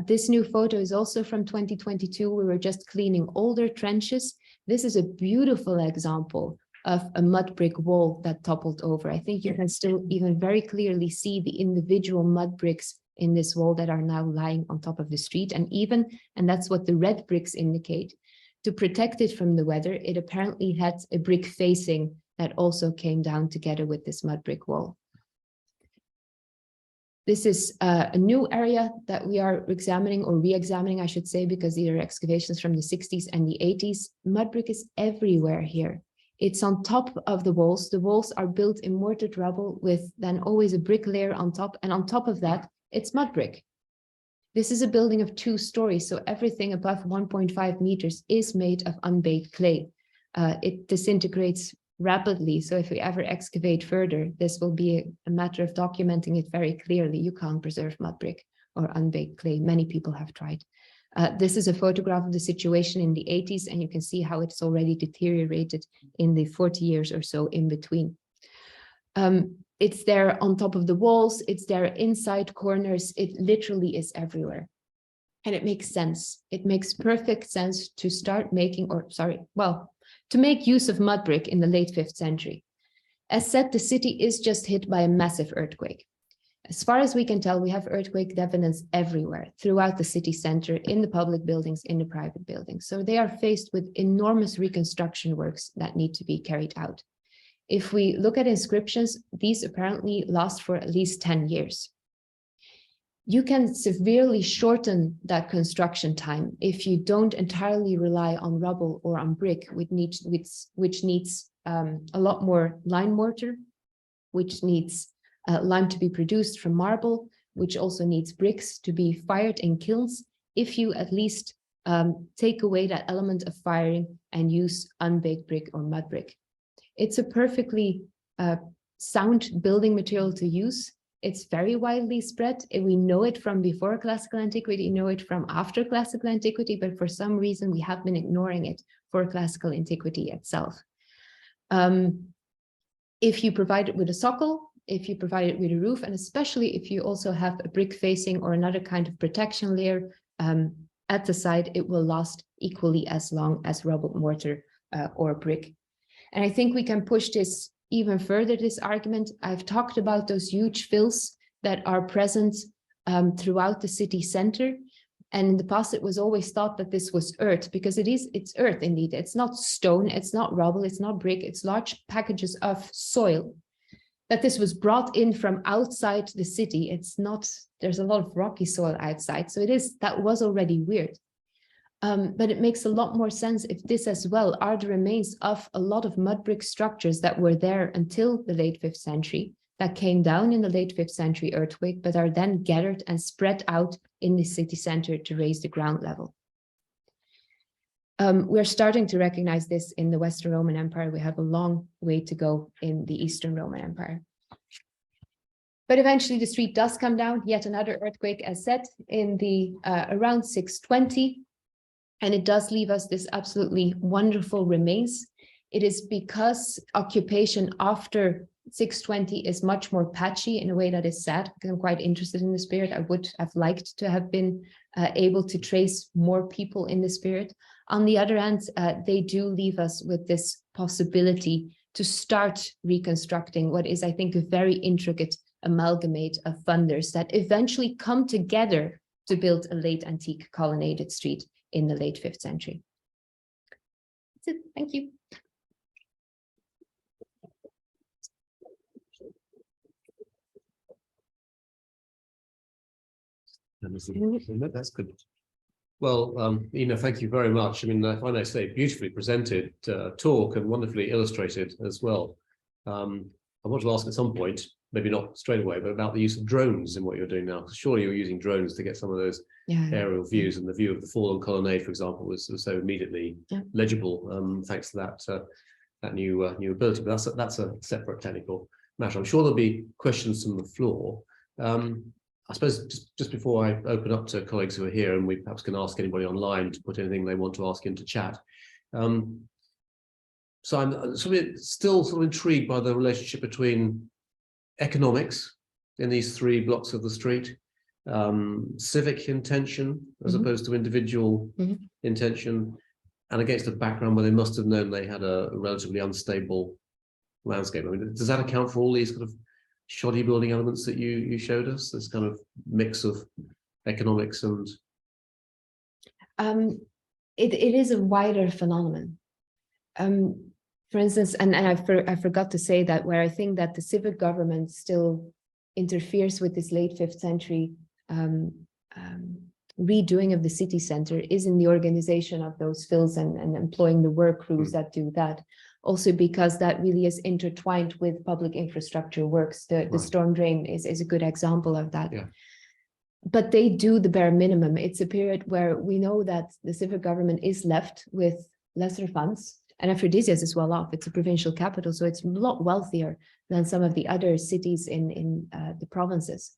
This new photo is also from 2022. We were just cleaning older trenches. This is a beautiful example of a mud brick wall that toppled over. I think you can still even very clearly see the individual mud bricks in this wall that are now lying on top of the street. And even, and that's what the red bricks indicate, to protect it from the weather, it apparently had a brick facing that also came down together with this mud brick wall. This is a new area that we are examining, or re-examining, I should say, because these are excavations from the 60s and the 80s. Mud brick is everywhere here. It's on top of the walls. The walls are built in mortared rubble with then always a brick layer on top. And on top of that, it's mud brick. This is a building of 2 stories, so everything above 1.5 meters is made of unbaked clay. It disintegrates rapidly, so if we ever excavate further, this will be a matter of documenting it very clearly. You can't preserve mud brick or unbaked clay. Many people have tried. This is a photograph of the situation in the 80s, and you can see how it's already deteriorated in the 40 years or so in between. It's there on top of the walls, it's there inside corners, it literally is everywhere. And it makes sense. It makes perfect sense to start making, to make use of mud brick in the late 5th century. As said, the city is just hit by a massive earthquake. As far as we can tell, we have earthquake evidence everywhere throughout the city center, in the public buildings, in the private buildings. So they are faced with enormous reconstruction works that need to be carried out. If we look at inscriptions, these apparently last for at least 10 years. You can severely shorten that construction time if you don't entirely rely on rubble or on brick, which needs a lot more lime mortar, which needs lime to be produced from marble, which also needs bricks to be fired in kilns. If you at least take away that element of firing and use unbaked brick or mud brick. It's a perfectly sound building material to use. It's very widely spread. We know it from before classical antiquity, know it from after classical antiquity, but for some reason we have been ignoring it for classical antiquity itself. If you provide it with a socle, if you provide it with a roof, and especially if you also have a brick facing or another kind of protection layer at the side, it will last equally as long as rubble mortar or brick. And I think we can push this even further, this argument. I've talked about those huge fills that are present throughout the city center. And in the past, it was always thought that this was earth, because it's earth indeed. It's not stone, it's not rubble, it's not brick, it's large packages of soil. That this was brought in from outside the city. It's not, there's a lot of rocky soil outside. So that was already weird. But it makes a lot more sense if this as well are the remains of a lot of mud brick structures that were there until the late 5th century, that came down in the late 5th century earthquake, but are then gathered and spread out in the city center to raise the ground level. We're starting to recognize this in the Western Roman Empire. We have a long way to go in the Eastern Roman Empire. But eventually the street does come down, yet another earthquake as said in the around 620. And it does leave us this absolutely wonderful remains. It is because occupation after 620 is much more patchy in a way that is sad, because I'm quite interested in the spirit. I would have liked to have been able to trace more people in the spirit. On the other hand, they do leave us with this possibility to start reconstructing what is, I think, a very intricate amalgamate of funders that eventually come together to build a late antique colonnaded street in the late 5th century. That's it. Thank you. That's good. Well, Ine, thank you very much. I mean, I find I say beautifully presented talk and wonderfully illustrated as well. I want to ask at some point, maybe not straight away, but about the use of drones in what you're doing now. Surely you're using drones to get some of those aerial views, and the view of the fallen colonnade, for example, was so immediately legible thanks to that new ability. But that's a separate technical matter. I'm sure there'll be questions from the floor. I suppose just before I open up to colleagues who are here, and we perhaps can ask anybody online to put anything they want to ask into chat. So I'm still sort of intrigued by the relationship between economics in these three blocks of the street, civic intention as opposed to individual intention, and against a background where they must have known they had a relatively unstable landscape. I mean, does that account for all these kind of shoddy building elements that you showed us, this kind of mix of economics and it is a wider phenomenon. For instance, and I forgot to say that where I think that the civic government still interferes with this late 5th century redoing of the city center is in the organization of those fills and employing the work crews that do that. Also because that really is intertwined with public infrastructure works. The storm drain is a good example of that. Yeah. But they do the bare minimum. It's a period where we know that the civic government is left with lesser funds, and Aphrodisias is well off. It's a provincial capital, so it's a lot wealthier than some of the other cities in the provinces.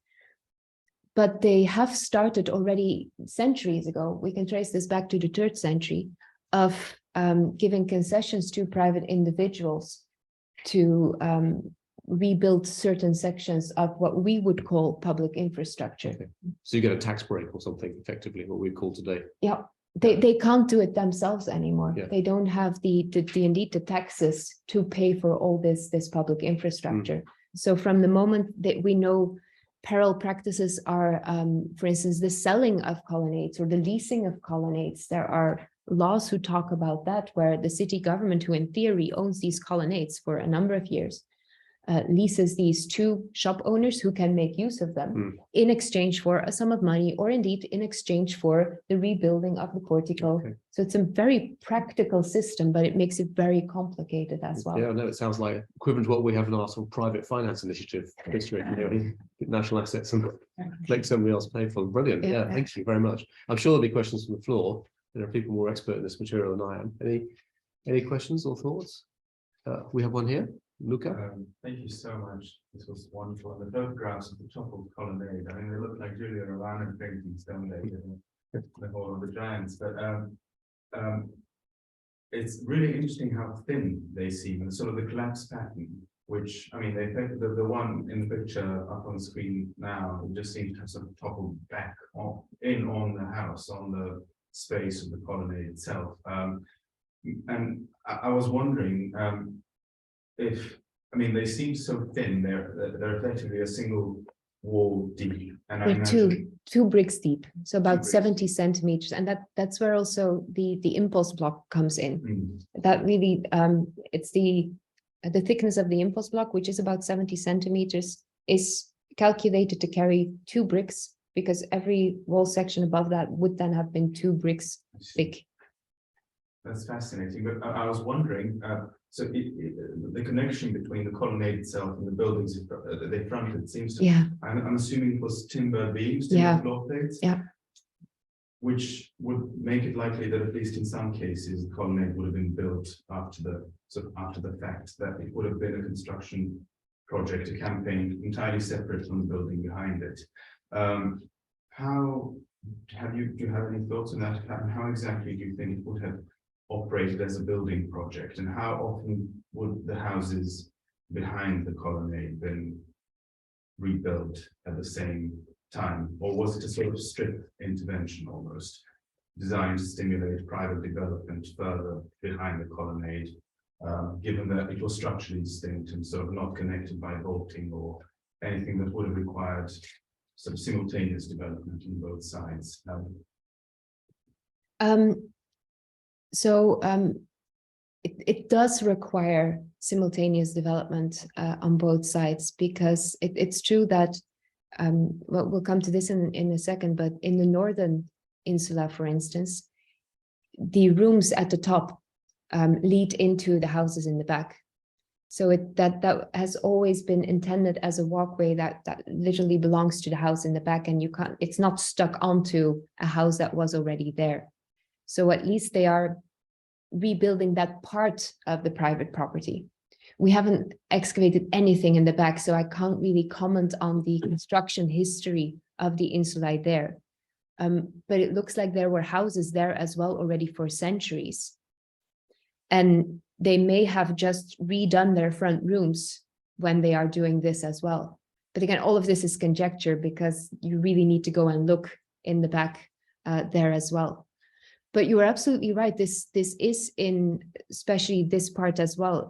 But they have started already centuries ago. We can trace this back to the 3rd century of giving concessions to private individuals to rebuild certain sections of what we would call public infrastructure. Okay. So you get a tax break or something, effectively, what we call today. Yeah, they can't do it themselves anymore. Yeah. They don't have the taxes to pay for all this public infrastructure. So from the moment that we know parallel practices are, for instance, the selling of colonnades or the leasing of colonnades. There are laws who talk about that, where the city government, who in theory owns these colonnades for a number of years, leases these to shop owners who can make use of them in exchange for a sum of money, or indeed in exchange for the rebuilding of the portico. Okay. So it's a very practical system, but it makes it very complicated as well. Yeah, no, it sounds like equivalent to what we have in our sort of private finance initiative district, get national assets and make somebody else pay for them. Brilliant. Yeah, thank you very much. I'm sure there'll be questions from the floor. There are people more expert in this material than I am. Any questions or thoughts? We have one here. Luca? Thank you so much. This was wonderful. And the photographs at the top of the colonnade, I mean, they look like Julia Romano paintings, don't they? The Hall of the Giants. But it's really interesting how thin they seem, and sort of the collapse pattern, which, I mean, they think the one in the picture up on the screen now, it just seems to have sort of toppled back on the house, on the space of the colonnade itself. And I was wondering, if, I mean, they seem so thin, they're effectively a single wall deep, and I They're two bricks deep, so about bricks 70 centimeters, and that's where also the impulse block comes in. That really, it's the thickness of the impulse block, which is about 70 centimeters, is calculated to carry 2 bricks, because every wall section above that would then have been 2 bricks thick. That's fascinating, but I was wondering, so the connection between the colonnade itself and the buildings that they fronted seems to, I'm assuming it was timber beams, timber floor plates, which would make it likely that at least in some cases the colonnade would have been built after the fact, that it would have been a construction project, a campaign entirely separate from the building behind it. Do you have any thoughts on that? How exactly do you think it would have operated as a building project, and how often would the houses behind the colonnade been rebuilt at the same time, or was it a sort of strip intervention almost designed to stimulate private development further behind the colonnade, given that it was structurally distinct and sort of not connected by vaulting or anything that would have required sort of simultaneous development on both sides? It does require simultaneous development on both sides, because it's true that, well, we'll come to this in a second, but in the northern insula, for instance, the rooms at the top lead into the houses in the back. So that has always been intended as a walkway that literally belongs to the house in the back, and it's not stuck onto a house that was already there. So at least they are rebuilding that part of the private property. We haven't excavated anything in the back, so I can't really comment on the construction history of the insulae there. But it looks like there were houses there as well already for centuries. And they may have just redone their front rooms when they are doing this as well. But again, all of this is conjecture, because you really need to go and look in the back there as well. But you are absolutely right. This is in especially this part as well.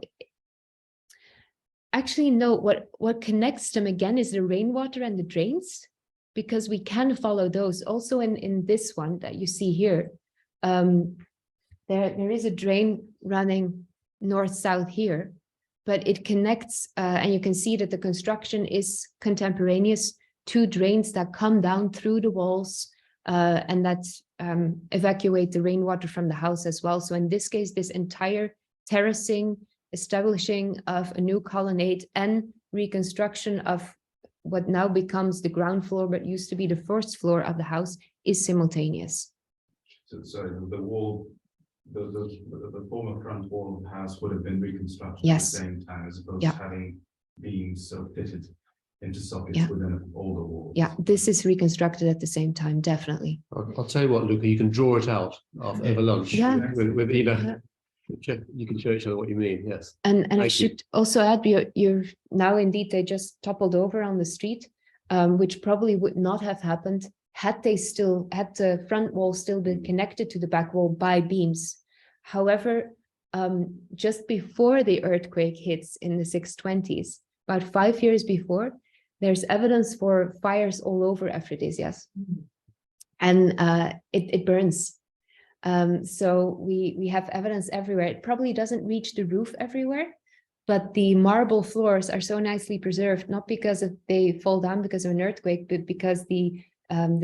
Actually, no, what connects them again is the rainwater and the drains, because we can follow those. Also in this one that you see here, there is a drain running north-south here, but it connects, and you can see that the construction is contemporaneous to drains that come down through the walls and that evacuate the rainwater from the house as well. So in this case, this entire terracing, establishing of a new colonnade, and reconstruction of what now becomes the ground floor, but used to be the first floor of the house, is simultaneous. So sorry, the wall, the former front wall of the house would have been reconstructed at the same time, as opposed to having beams so fitted into sockets within an older wall. Yeah, this is reconstructed at the same time, definitely. I'll tell you what, Luca, you can draw it out over lunch with Ine. You can show each other what you mean, yes. And I should also add, you're now indeed, they just toppled over on the street, which probably would not have happened had the front wall still been connected to the back wall by beams. However, just before the earthquake hits in the 620s, about 5 years before, There's evidence for fires all over Aphrodisias, and it burns. So we have evidence everywhere. It probably doesn't reach the roof everywhere, but the marble floors are so nicely preserved, not because they fall down because of an earthquake, but because the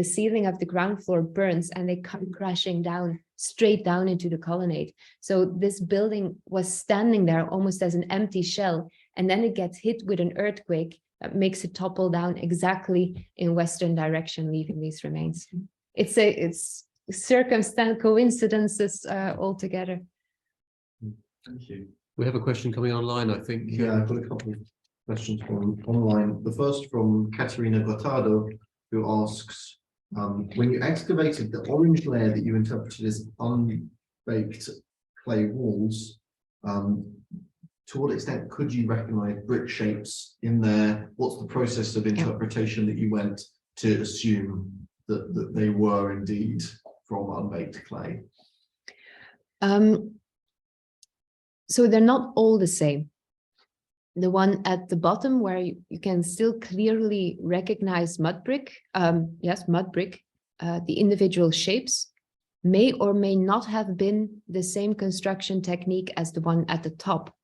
ceiling of the ground floor burns and they come crashing down, straight down into the colonnade. So this building was standing there almost as an empty shell, and then it gets hit with an earthquake that makes it topple down exactly in western direction, leaving these remains. It's circumstance coincidences altogether. Thank you. We have a question coming online, I think. Yeah, I've got a couple of questions from online. The first from Caterina Gotardo, who asks, when you excavated the orange layer that you interpreted as unbaked clay walls, to what extent could you recognize brick shapes in there? What's the process of interpretation that you went to assume that they were indeed from unbaked clay? So they're not all the same. The one at the bottom where you can still clearly recognize mud brick, yes, mud brick, the individual shapes may or may not have been the same construction technique as the one at the top.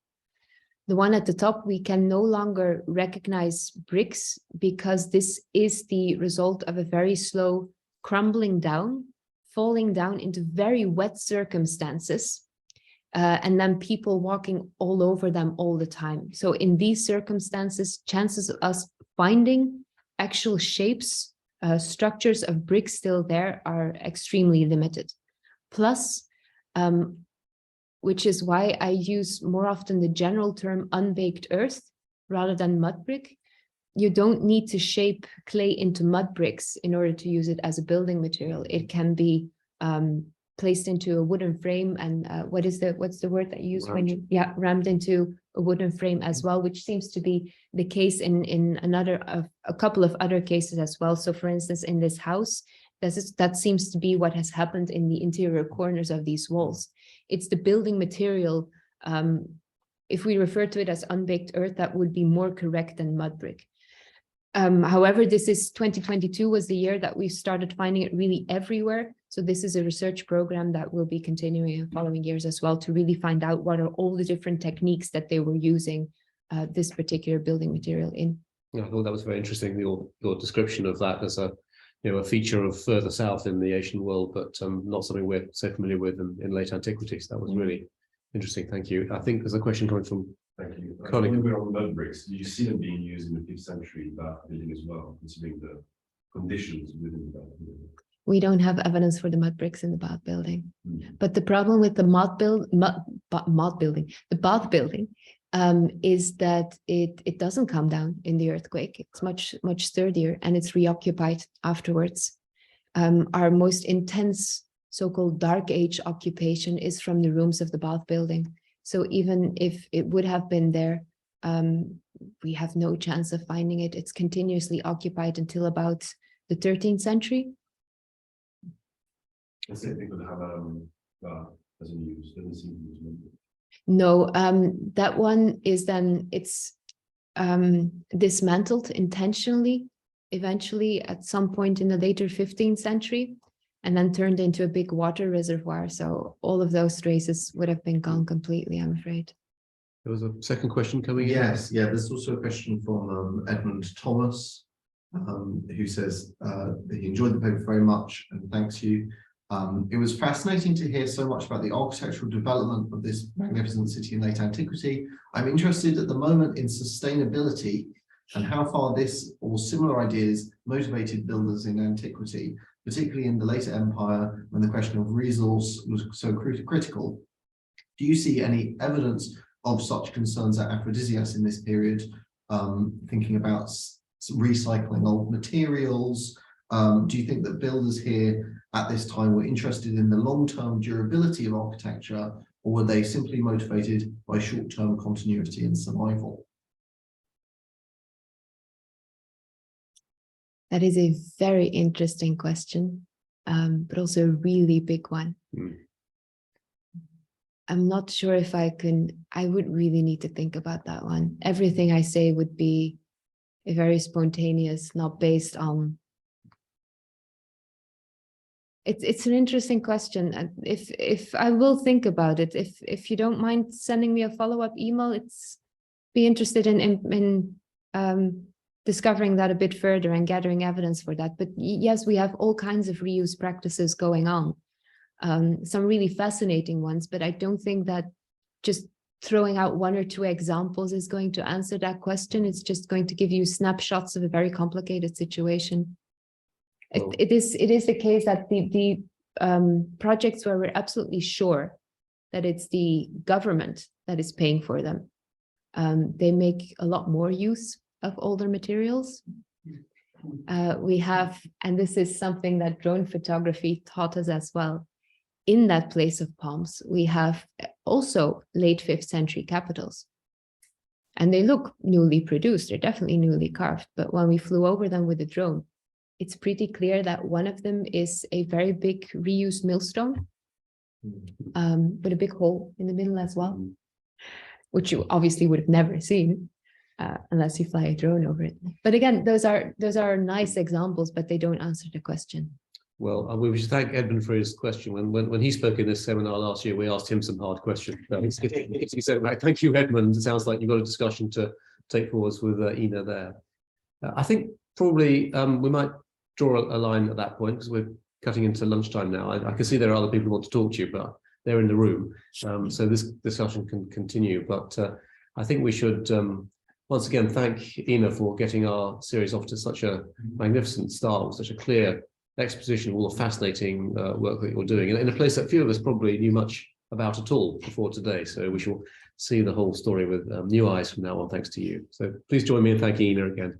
The one at the top, we can no longer recognize bricks because this is the result of a very slow crumbling down, falling down into very wet circumstances. And then people walking all over them all the time. So in these circumstances, chances of us finding actual shapes, structures of bricks still there are extremely limited. Plus, which is why I use more often the general term unbaked earth rather than mud brick. You don't need to shape clay into mud bricks in order to use it as a building material. It can be placed into a wooden frame, and what's the word that you use when you rammed into a wooden frame as well, which seems to be the case in a couple of other cases as well. So for instance, in this house, that seems to be what has happened in the interior corners of these walls. It's the building material. If we refer to it as unbaked earth, that would be more correct than mud brick. However, 2022 was the year that we started finding it really everywhere. So this is a research program that will be continuing in following years as well to really find out what are all the different techniques that they were using this particular building material in. Yeah, I thought that was very interesting, your description of that as a feature of further south in the Asian world, but not something we're so familiar with in late antiquity. So that was really interesting. Thank you. I think there's a question coming from Thank you. Colin. When we're on mud bricks, do you see them being used in the 5th century Bath building as well, considering the conditions within the Bath building? We don't have evidence for the mud bricks in the Bath building. But the problem with the Bath building is that it doesn't come down in the earthquake. It's much sturdier, and it's reoccupied afterwards. Our most intense so-called Dark Age occupation is from the rooms of the Bath building. So even if it would have been there, we have no chance of finding it. It's continuously occupied until about the 13th century. The same thing would have as a news, doesn't seem to use. No, that one is then it's dismantled intentionally, eventually at some point in the later 15th century, and then turned into a big water reservoir. So all of those traces would have been gone completely, I'm afraid. There was a second question coming in. Yes, yeah, there's also a question from Edmund Thomas, who says that he enjoyed the paper very much and thanks you. It was fascinating to hear so much about the architectural development of this magnificent city in late antiquity. I'm interested at the moment in sustainability and how far this or similar ideas motivated builders in antiquity, particularly in the later empire when the question of resource was so critical. Do you see any evidence of such concerns at Aphrodisias in this period, thinking about recycling old materials? Do you think that builders here at this time were interested in the long-term durability of architecture, or were they simply motivated by short-term continuity and survival? That is a very interesting question, but also a really big one. I'm not sure if I would really need to think about that one. Everything I say would be very spontaneous, not based on. It's an interesting question, and if I will think about it, if you don't mind sending me a follow-up email, be interested in discovering that a bit further and gathering evidence for that. But yes, we have all kinds of reuse practices going on, some really fascinating ones, but I don't think that just throwing out one or two examples is going to answer that question. It's just going to give you snapshots of a very complicated situation. Well, It is the case that the projects where we're absolutely sure that it's the government that is paying for them, they make a lot more use of older materials. We have, and this is something that drone photography taught us as well, in that place of palms, we have also late 5th century capitals. And they look newly produced, they're definitely newly carved, but when we flew over them with a drone, it's pretty clear that one of them is a very big reused millstone, with a big hole in the middle as well, which you obviously would have never seen unless you fly a drone over it. But again, those are nice examples, but they don't answer the question. Well, we should thank Edmund for his question. When he spoke in this seminar last year, we asked him some hard questions. He said, right, thank you, Edmund. It sounds like you've got a discussion to take forwards with Ine there. I think probably we might draw a line at that point because we're cutting into lunchtime now. I can see there are other people who want to talk to you, but they're in the room. So this discussion can continue. But I think we should once again thank Ine for getting our series off to such a magnificent start, with such a clear exposition of all the fascinating work that you're doing in a place that few of us probably knew much about at all before today. So we shall see the whole story with new eyes from now on, thanks to you. So please join me in thanking Ine again.